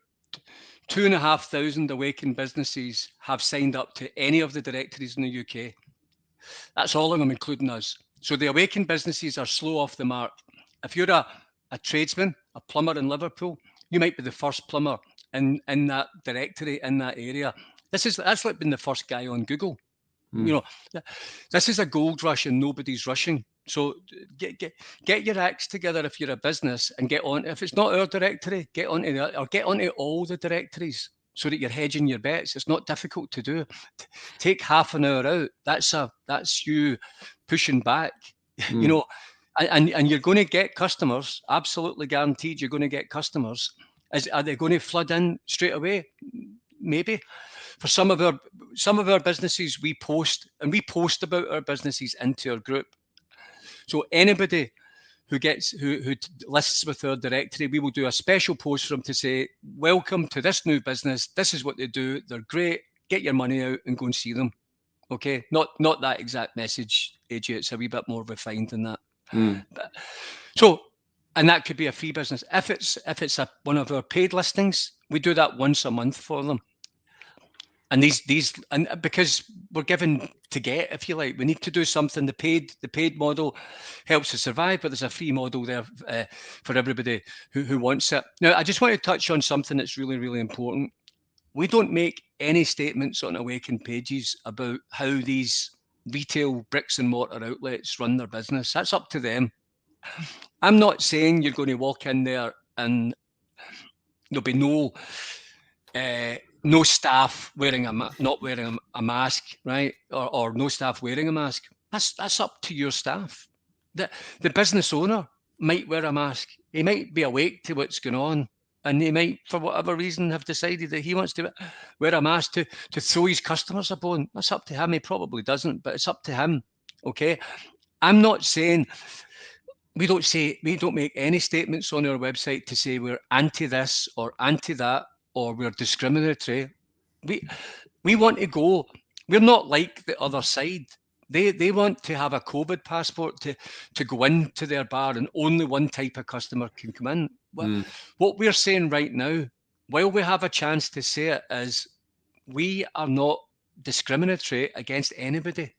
2,500 awakened businesses have signed up to any of the directories in the UK. That's all of them, including us. So the awakened businesses are slow off the mark. If you're a tradesman, a plumber in Liverpool, you might be the first plumber in that directory in that area. That's like being the first guy on Google. You know, this is a gold rush and nobody's rushing. So get your acts together if you're a business and get on. If it's not our directory, get onto all the directories so that you're hedging your bets. It's not difficult to do. Take half an hour out. That's you pushing back. You know, and you're going to get customers. Absolutely guaranteed, you're going to get customers. Are they going to flood in straight away? Maybe. For some of our businesses, we post about our businesses into our group. So anybody who lists with our directory, we will do a special post for them to say, welcome to this new business. This is what they do. They're great. Get your money out and go and see them. Okay, not that exact message, AJ. It's a wee bit more refined than that. But, so, and that could be a free business. If it's one of our paid listings, we do that once a month for them. And and because we're given to get, if you like, we need to do something. The paid model helps us survive, but there's a free model there for everybody who wants it. Now, I just want to touch on something that's really, really important. We don't make any statements on Awaken pages about how these retail bricks and mortar outlets run their business. That's up to them. I'm not saying you're going to walk in there and there'll be no staff not wearing a mask, right? Or no staff wearing a mask. That's up to your staff. The business owner might wear a mask. He might be awake to what's going on, and he might, for whatever reason, have decided that he wants to wear a mask to throw his customers a bone. That's up to him. He probably doesn't, but it's up to him. Okay, I'm not saying we don't make any statements on our website to say we're anti this or anti that, or we're discriminatory. We want to go. We're not like the other side. They want to have a COVID passport to go into their bar, and only one type of customer can come in. What we're saying right now, while we have a chance to say it, is we are not discriminatory against anybody.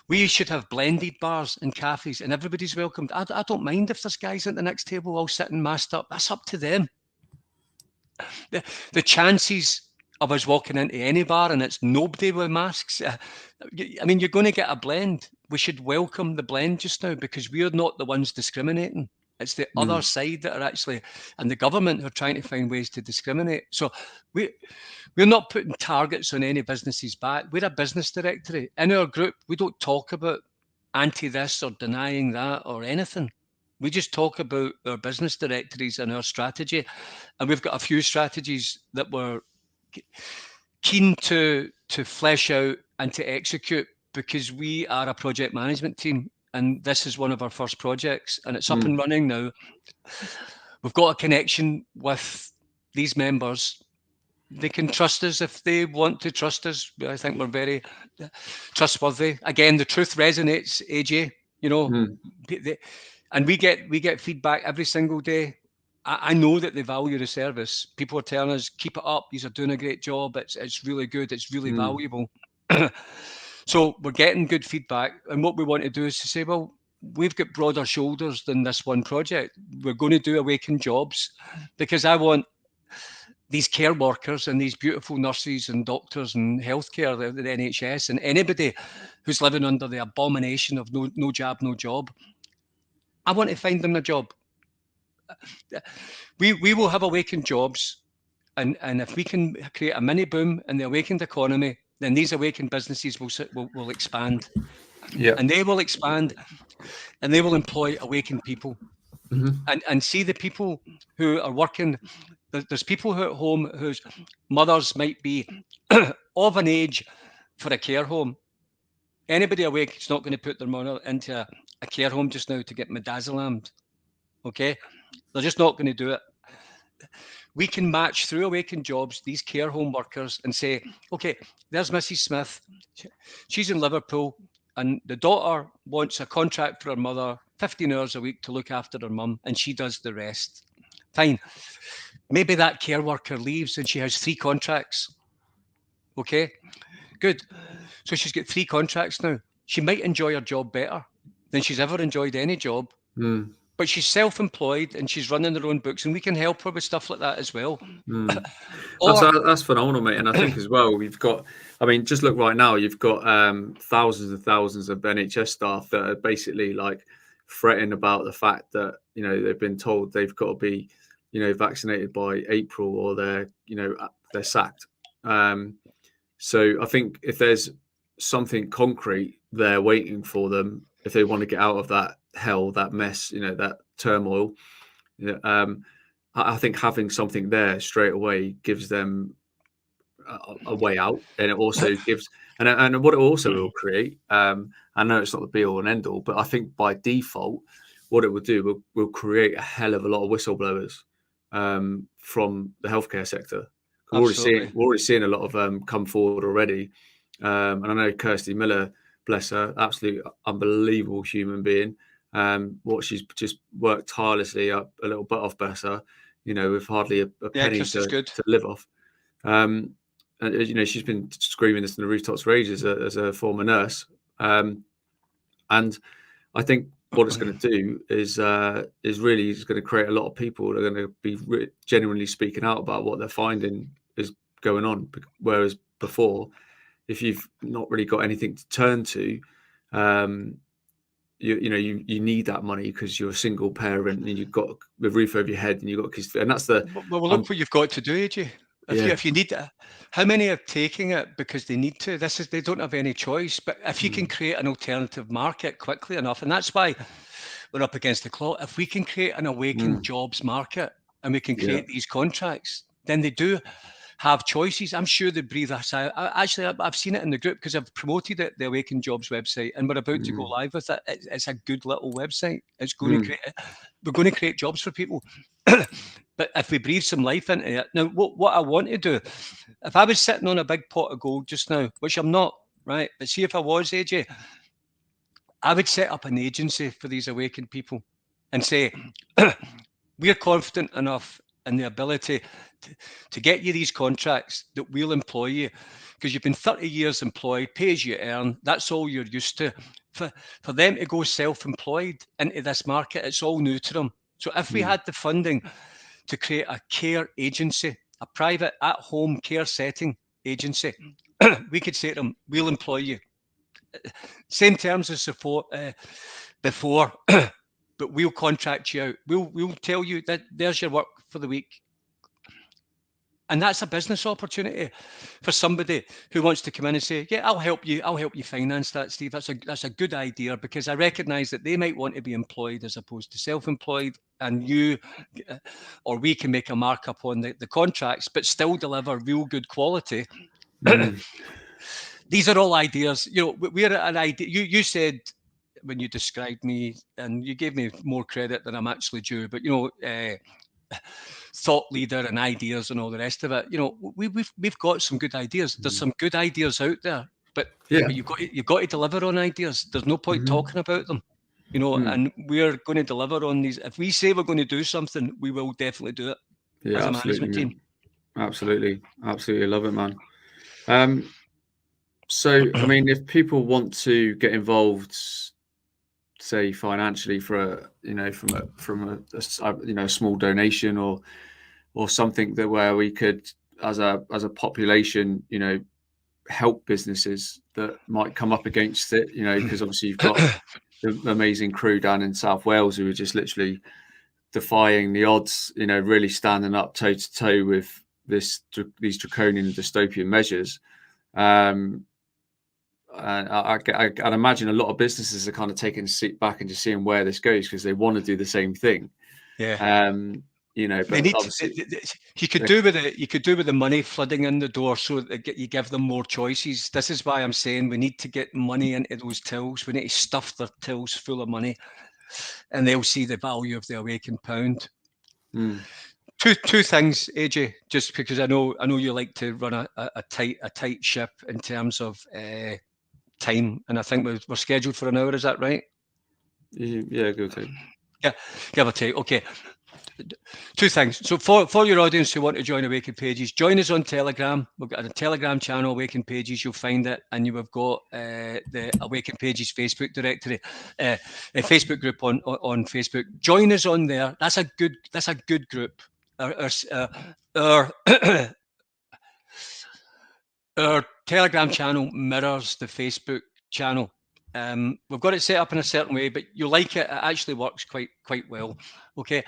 We should have blended bars and cafes, and everybody's welcomed. I don't mind if there's guys at the next table all sitting masked up. That's up to them. The chances of us walking into any bar and it's nobody with masks, I mean, you're going to get a blend. We should welcome the blend just now, because we're not the ones discriminating. It's the other side that are actually, and the government are trying to find ways to discriminate. So we're not putting targets on any businesses back. We're a business directory. In our group, we don't talk about anti this or denying that or anything. We just talk about our business directories and our strategy. And we've got a few strategies that we're keen to flesh out and to execute, because we are a project management team. And this is one of our first projects, and it's up and running now. We've got a connection with these members. They can trust us if they want to trust us. I think we're very trustworthy. Again, the truth resonates, AJ, you know, and we get feedback every single day. I know that they value the service. People are telling us, keep it up. These are doing a great job. It's really good. It's really valuable. So we're getting good feedback. And what we want to do is to say, well, we've got broader shoulders than this one project. We're going to do Awaken Jobs because I want these care workers and these beautiful nurses and doctors and healthcare, the NHS, and anybody who's living under the abomination of no jab, no job. I want to find them a job. We will have Awakened Jobs, and if we can create a mini boom in the awakened economy, then these awakened businesses will expand. Yeah. And they will expand, and they will employ awakened people. Mm-hmm. And see the people who are working. There's people who are at home whose mothers might be of an age for a care home. Anybody awake is not going to put their mother into a care home just now to get midazolammed. Okay? They're just not going to do it. We can match through Awakened Jobs these care home workers and say, okay, there's Mrs. Smith. She's in Liverpool, and the daughter wants a contract for her mother, 15 hours a week to look after her mum, and she does the rest. Fine. Maybe that care worker leaves and she has 3 contracts. Okay, good. So she's got 3 contracts now. She might enjoy her job better than she's ever enjoyed any job. But she's self-employed and she's running her own books, and we can help her with stuff like that as well. That's phenomenal, mate. And I think as well, we've got, I mean, just look right now, you've got thousands and thousands of NHS staff that are basically like fretting about the fact that, you know, they've been told they've got to be, you know, vaccinated by April or they're, you know, they're sacked. So I think if there's something concrete there waiting for them, if they want to get out of that hell, that mess, you know, that turmoil, I think having something there straight away gives them a way out, and it also gives, and what it also will create. I know it's not the be all and end all, but I think by default, what it will do will create a hell of a lot of whistleblowers from the healthcare sector. We're already seeing a lot of them come forward already, and I know Kirsty Miller, bless her, absolutely unbelievable human being. What she's just worked tirelessly up a little butt off, bless her, you know, with hardly a penny to live off. And you know, she's been screaming this in the rooftops for ages as a former nurse. And I think what it's going to do is really is going to create a lot of people that are going to be genuinely speaking out about what they're finding is going on. Whereas before, if you've not really got anything to turn to, you need that money because you're a single parent and you've got the roof over your head and you've got kids, and that's the. Well, look what you've got to do, AJ. If you need it, how many are taking it because they need to? They don't have any choice. But if you can create an alternative market quickly enough, and that's why we're up against the clock. If we can create an awakened jobs market and we can create these contracts, then they do have choices. I'm sure they breathe us out. I've seen it in the group because I've promoted it, the Awakened Jobs website, and we're about to go live with it. It's a good little website. It's going to create. We're going to create jobs for people. But if we breathe some life into it, now what I want to do, if I was sitting on a big pot of gold just now, which I'm not, right? But see if I was, AJ, I would set up an agency for these awakened people and say, we're confident enough in the ability to get you these contracts that we'll employ you, because you've been 30 years employed, pay as you earn. That's all you're used to. For them to go self-employed into this market, it's all new to them. So if we had the funding to create a care agency, a private at-home care setting agency, we could say to them, we'll employ you. Same terms as before, but we'll contract you out. We'll tell you that there's your work for the week. And that's a business opportunity for somebody who wants to come in and say, yeah, I'll help you finance that, Steve. That's a good idea, because I recognise that they might want to be employed as opposed to self-employed, and you or we can make a markup on the contracts, but still deliver real good quality. These are all ideas. You know, we're an idea. You said when you described me, and you gave me more credit than I'm actually due, but you know, thought leader and ideas and all the rest of it. You know, we've got some good ideas. There's some good ideas out there, but you've got to deliver on ideas. There's no point talking about them, you know. And we're going to deliver on these. If we say we're going to do something, we will definitely do it. Yeah, as a absolutely, management team. Absolutely, love it, man. So, I mean, if people want to get involved say financially for a small donation or something that where we could as a population help businesses that might come up against it, because obviously you've got the amazing crew down in South Wales who are just literally defying the odds, really standing up toe to toe with these draconian dystopian measures. And I'd imagine a lot of businesses are kind of taking a seat back and just seeing where this goes because they want to do the same thing. Yeah. But they need obviously you could do with the money flooding in the door, so that you give them more choices. This is why I'm saying we need to get money into those tills. We need to stuff their tills full of money, and they'll see the value of the awakened pound. Two things, AJ, just because I know you like to run a tight ship in terms of time, and I think we're scheduled for an hour. Is that right? Yeah, go take. Yeah, give or take. Okay. Two things. So for your audience who want to join Awakened Pages, join us on Telegram. We've got a Telegram channel, Awakened Pages. You'll find it, and you have got the Awakened Pages Facebook directory, a Facebook group on Facebook. Join us on there. That's a good group. Our Telegram channel mirrors the Facebook channel. We've got it set up in a certain way, but you'll like it. It actually works quite well. Okay.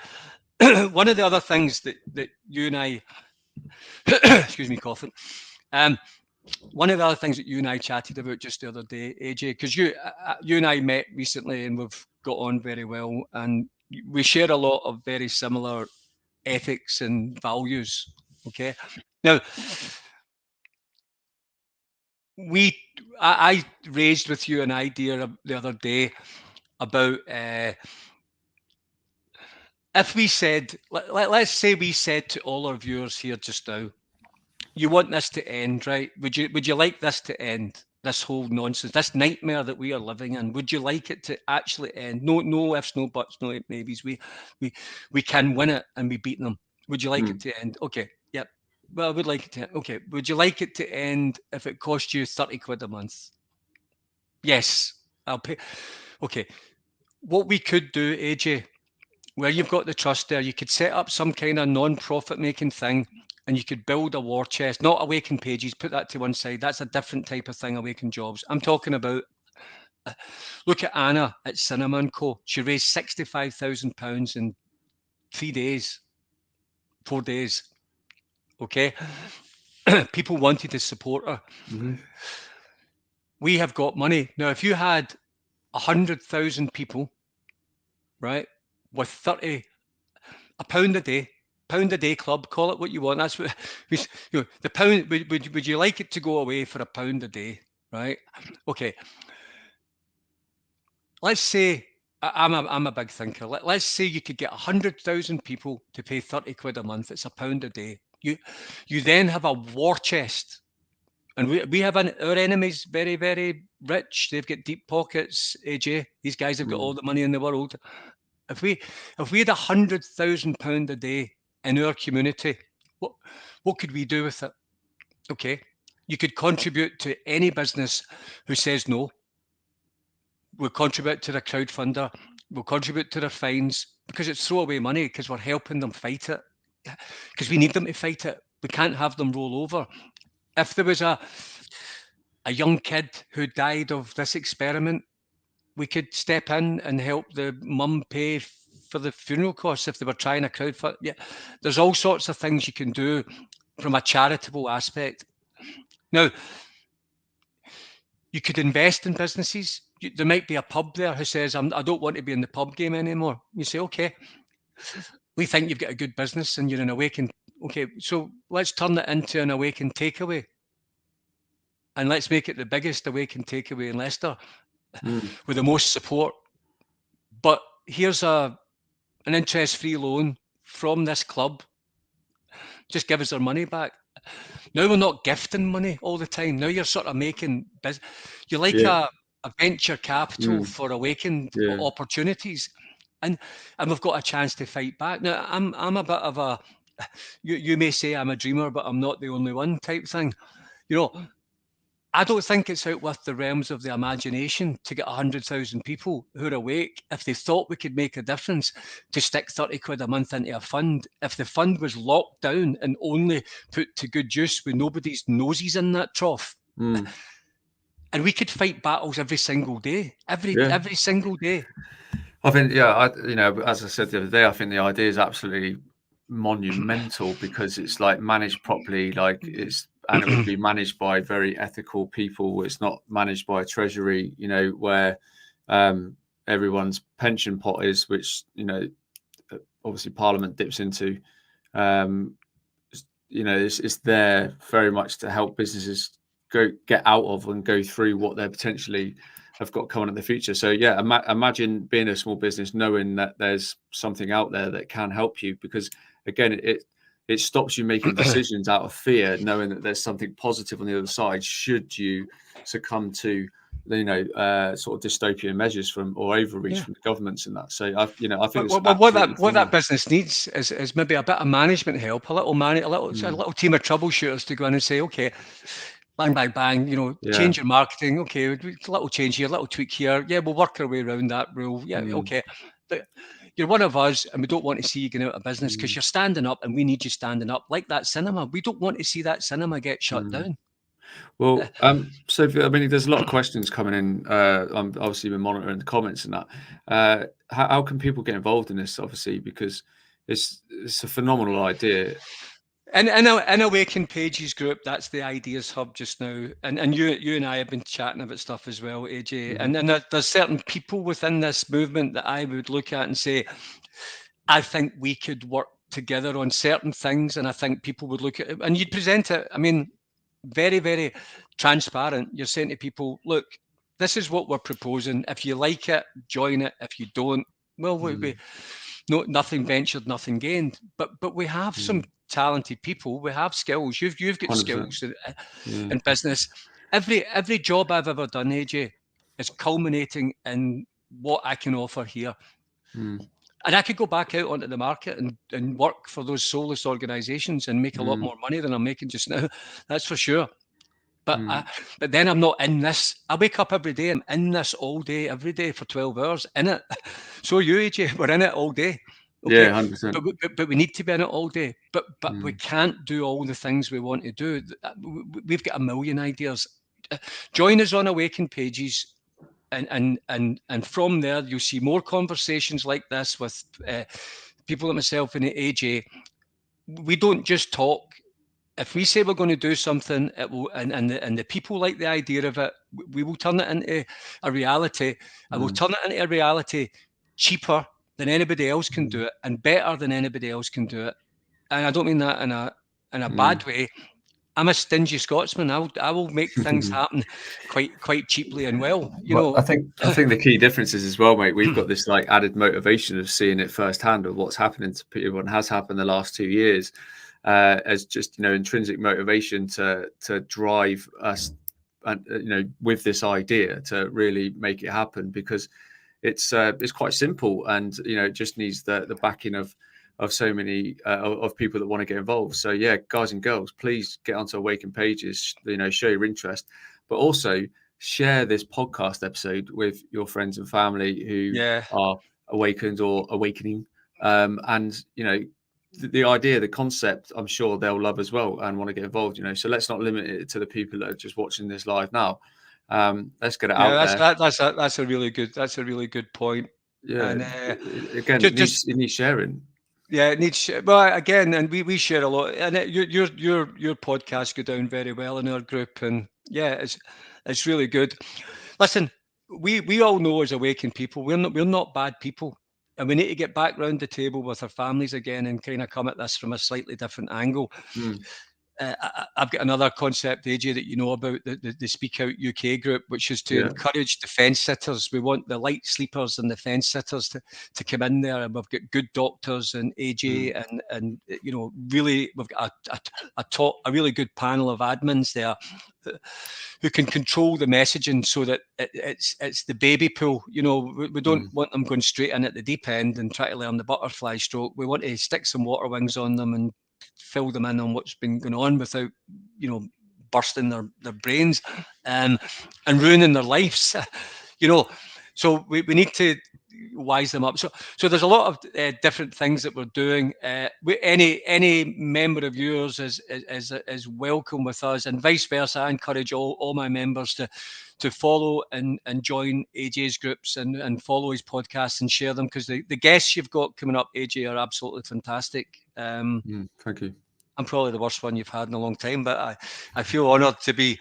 One of the other things that you and I, excuse me, coughing. One of the other things that you and I chatted about just the other day, AJ, because you and I met recently and we've got on very well, and we share a lot of very similar ethics and values. Okay. Now, I raised with you an idea the other day about if we said, let's say we said to all our viewers here just now, you want this to end, right? Would you like this to end? This whole nonsense, this nightmare that we are living in, would you like it to actually end? No ifs, no buts, no maybes. We can win it and we beat them. Would you like it to end? Okay, yep. Well, I would like it to end. Okay, would you like it to end if it cost you 30 quid a month? Yes, I'll pay. Okay, what we could do, AJ, where you've got the trust there, you could set up some kind of non-profit making thing, and you could build a war chest, not Awakened Pages, put that to one side. That's a different type of thing, Awakened Jobs. I'm talking about, look at Anna at Cinema & Co. She raised £65,000 in 3 days, 4 days. Okay. People wanted to support her. We have got money. Now, if you had 100,000 people, right, with £30 a day club, call it what you want. That's what the pound. Would you like it to go away for £1 a day, right? Okay. Let's say I'm a big thinker. Let's say you could get 100,000 people to pay 30 quid a month. It's £1 a day. You then have a war chest, and we have our enemies very, very rich. They've got deep pockets. AJ, these guys have got all the money in the world. If we had £100,000 a day in our community, what could we do with it? Okay, you could contribute to any business who says no. We'll contribute to the crowdfunder. We'll contribute to their fines, because it's throwaway money, because we're helping them fight it, because we need them to fight it. We can't have them roll over. If there was a young kid who died of this experiment, we could step in and help the mum pay for the funeral costs if they were trying a crowdfund. Yeah, there's all sorts of things you can do from a charitable aspect. Now, you could invest in businesses. There might be a pub there who says, I don't want to be in the pub game anymore. You say, okay, we think you've got a good business and you're an Awakened. Okay, so let's turn it into an Awakened takeaway. And let's make it the biggest Awakened takeaway in Leicester with the most support. But here's an interest-free loan from this club. Just give us our money back. Now we're not gifting money all the time. Now you're sort of making business. You're like a venture capital for Awakened opportunities, and we've got a chance to fight back. Now I'm a bit of a, you may say I'm a dreamer, but I'm not the only one type thing. You know, I don't think it's out with the realms of the imagination to get 100,000 people who are awake, if they thought we could make a difference, to stick 30 quid a month into a fund. If the fund was locked down and only put to good use with nobody's noses in that trough, and we could fight battles every single day, every single day. I think, as I said the other day, I think the idea is absolutely monumental because it's like managed properly, and it would be managed by very ethical people. It's not managed by a treasury, where everyone's pension pot is, which, obviously Parliament dips into. It's there very much to help businesses get out of and go through what they're potentially have got coming in the future. So yeah, imagine being a small business knowing that there's something out there that can help you, because again, it stops you making decisions out of fear, knowing that there's something positive on the other side should you succumb to sort of dystopian measures or overreach from the governments and that. So I think it's what that business needs is maybe a bit of management help, a little team of troubleshooters to go in and say, okay, bang, bang, bang, change your marketing. Okay, a little change here, a little tweak here. Yeah, we'll work our way around that rule. Yeah, okay. But you're one of us and we don't want to see you going out of business because you're standing up and we need you standing up. Like that cinema. We don't want to see that cinema get shut down. Well, so I mean, there's a lot of questions coming in. I'm obviously been monitoring the comments and that. How can people get involved in this? Obviously, because it's a phenomenal idea. And in Awaken Pages group, that's the Ideas Hub just now. And you and I have been chatting about stuff as well, AJ. And then there's certain people within this movement that I would look at and say, I think we could work together on certain things. And I think people would look at it and you'd present it. I mean, very, very transparent. You're saying to people, look, this is what we're proposing. If you like it, join it. If you don't, well, nothing ventured, nothing gained. But we have some talented people. We have skills. You've got 100%. Skills in business. Every job I've ever done, AJ, is culminating in what I can offer here. And I could go back out onto the market and work for those soulless organizations and make a lot more money than I'm making just now. That's for sure. But then I'm not in this. I wake up every day. I'm in this all day, every day for 12 hours in it. So are you, AJ. We're in it all day. Okay? Yeah, 100%. But we need to be in it all day. But we can't do all the things we want to do. We've got a million ideas. Join us on Awaken Pages. And from there, you'll see more conversations like this with people like myself and AJ. We don't just talk. If we say we're going to do something, it will, and the people like the idea of it, we will turn it into a reality. And we'll turn it into a reality cheaper than anybody else can do it, and better than anybody else can do it. And I don't mean that in a bad way. I'm a stingy Scotsman. I will make things happen quite cheaply and well. I think the key difference is as well, mate. We've got this like added motivation of seeing it firsthand of what's happening to people and has happened the last 2 years, as just intrinsic motivation to drive us, with this idea to really make it happen, because it's quite simple and it just needs the backing of so many of people that want to get involved. So yeah, guys and girls, please get onto Awaken Pages, show your interest, but also share this podcast episode with your friends and family who are awakened or awakening. And the idea, the concept, I'm sure they'll love as well and want to get involved. So let's not limit it to the people that are just watching this live now. Let's get it out there. That's a really good point. Yeah, and again, it needs sharing. Yeah, it needs. Well, again, and we share a lot, and your podcasts go down very well in our group, and yeah, it's really good. Listen, we all know as Awakened people, we're not bad people, and we need to get back round the table with our families again and kind of come at this from a slightly different angle. I've got another concept, AJ, that you know about, the Speak Out UK group, which is to encourage the fence sitters. We want the light sleepers and the fence sitters to come in there, and we've got good doctors and AJ and really we've got a really good panel of admins there who can control the messaging so that it's the baby pool. We don't want them going straight in at the deep end and try to learn the butterfly stroke. We want to stick some water wings on them and fill them in on what's been going on without, bursting their brains and ruining their lives. So we need to wise them up. So there's a lot of different things that we're doing. Any member of yours is welcome with us, and vice versa. I encourage all my members to follow and join AJ's groups and follow his podcasts and share them, because the guests you've got coming up, AJ, are absolutely fantastic. Thank you. I'm probably the worst one you've had in a long time, but I feel honoured to be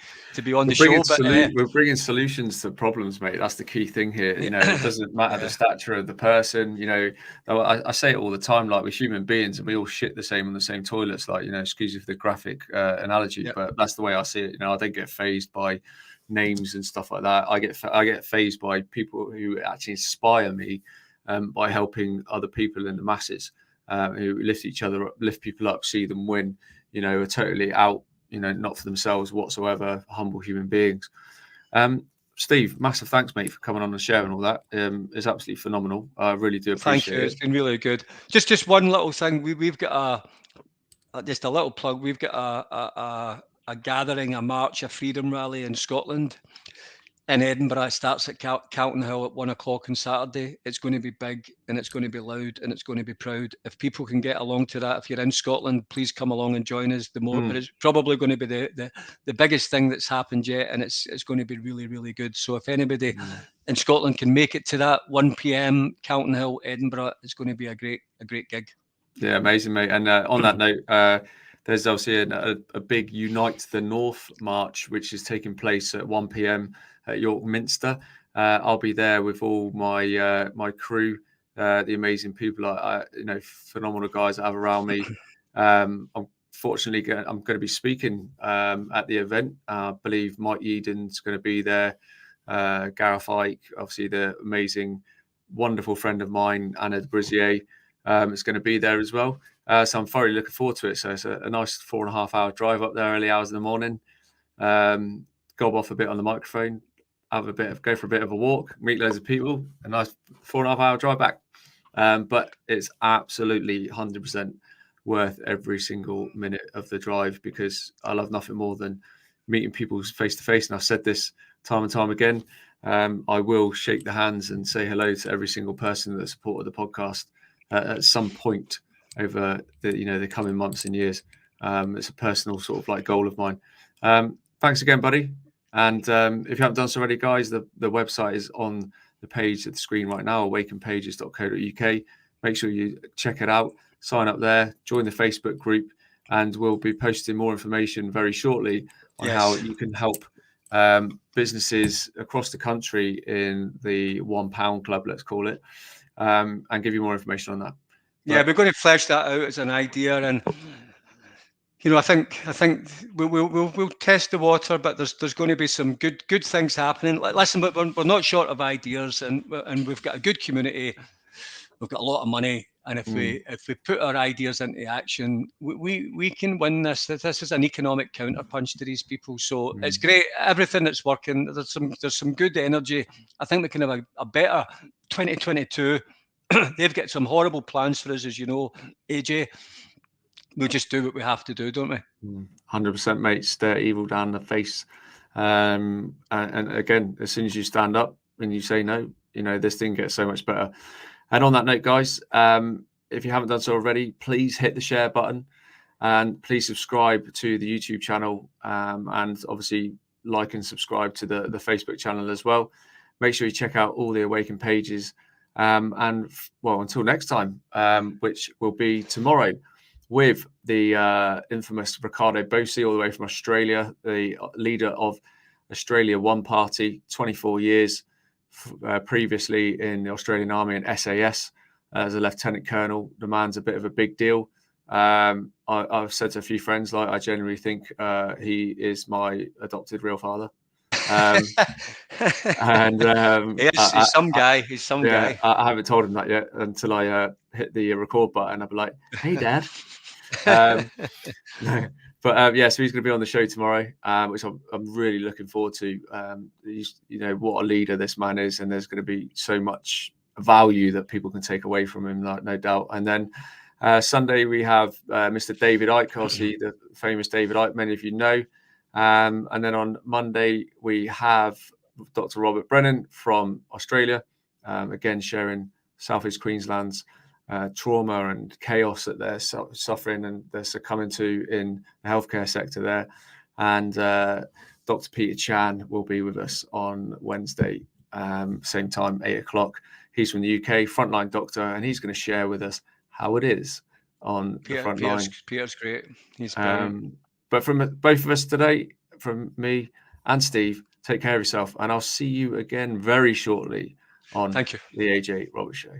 on the show. But we're bringing solutions to problems, mate. That's the key thing here. It doesn't matter the stature of the person. I say it all the time. Like, we're human beings, and we all shit the same on the same toilets. Like, excuse me for the graphic analogy, but that's the way I see it. I don't get fazed by names and stuff like that. I get fazed by people who actually inspire me by helping other people in the masses. Who lift people up, see them win, are totally out, not for themselves whatsoever, humble human beings. Steve, massive thanks, mate, for coming on and sharing all that. It's absolutely phenomenal. I really do appreciate it. Thank you. It's been really good. Just one little thing. We've got just a little plug. We've got a gathering, a march, a freedom rally in Scotland, in Edinburgh. It starts at Calton Hill at 1 o'clock on Saturday. It's going to be big, and it's going to be loud, and it's going to be proud. If people can get along to that, if you're in Scotland, please come along and join us. It's probably going to be the biggest thing that's happened yet, and it's going to be really, really good. So if anybody in Scotland can make it to that 1 p.m. Calton Hill, Edinburgh, it's going to be a great gig. Yeah, amazing, mate. And on that note, there's obviously a big Unite the North march, which is taking place at 1 p.m. at York Minster. I'll be there with all my my crew, the amazing people, phenomenal guys I have around me. I'm fortunately I'm going to be speaking at the event. I believe Mike Yeadon's going to be there. Gareth Ike, obviously the amazing, wonderful friend of mine, Anna Brizier, is going to be there as well. So I'm thoroughly looking forward to it. So it's a nice 4.5 hour drive up there, early hours in the morning. Gob off a bit on the microphone, go for a bit of a walk, meet loads of people, a nice 4.5 hour drive back. But it's absolutely 100% worth every single minute of the drive, because I love nothing more than meeting people face to face. And I've said this time and time again. I will shake the hands and say hello to every single person that supported the podcast at some point over the coming months and years. It's a personal sort of like goal of mine. Thanks again, buddy. And if you haven't done so already, guys, the website is on the page at the screen right now, awakenpages.co.uk. Make sure you check it out, sign up there, join the Facebook group, and we'll be posting more information very shortly on how you can help businesses across the country in the £1 club, let's call it, and give you more information on that. We're going to flesh that out as an idea, and I think we'll test the water, but there's going to be some good things happening. Listen, but we're not short of ideas, and we've got a good community. We've got a lot of money, and if we put our ideas into action, we can win this. This is an economic counterpunch to these people. So it's great. Everything that's working. There's some good energy. I think we can have a better 2022. They've got some horrible plans for us, as you know, AJ. We'll just do what we have to do, don't we? 100%, mate. Stare evil down the face. And again, as soon as you stand up and you say no, this thing gets so much better. And on that note, guys, if you haven't done so already, please hit the share button and please subscribe to the YouTube channel, and obviously like and subscribe to the Facebook channel as well. Make sure you check out all the Awaken pages. And well, until next time, which will be tomorrow, with the infamous Ricardo Bosi, all the way from Australia, the leader of Australia One Party, 24 years, previously in the Australian Army and SAS as a lieutenant colonel. The man's a bit of a big deal. I've said to a few friends, like, I genuinely think he is my adopted real father. And he's some guy. He's some guy. I haven't told him that yet until I hit the record button. I'll be like, "Hey, Dad." But so he's going to be on the show tomorrow, which I'm really looking forward to. What a leader this man is, and there's going to be so much value that people can take away from him, no doubt. And then Sunday we have Mr. David Icke, obviously the famous David Icke, many of you know. And then on Monday, we have Dr. Robert Brennan from Australia, again, sharing South East Queensland's trauma and chaos that they're suffering and they're succumbing to in the healthcare sector there. And Dr. Peter Chan will be with us on Wednesday, same time, 8 o'clock. He's from the UK, frontline doctor, and he's going to share with us how it is on the front line. Peter's great. He's brilliant. But from both of us today, from me and Steve, take care of yourself, and I'll see you again very shortly on Thank you. the AJ Roberts Show.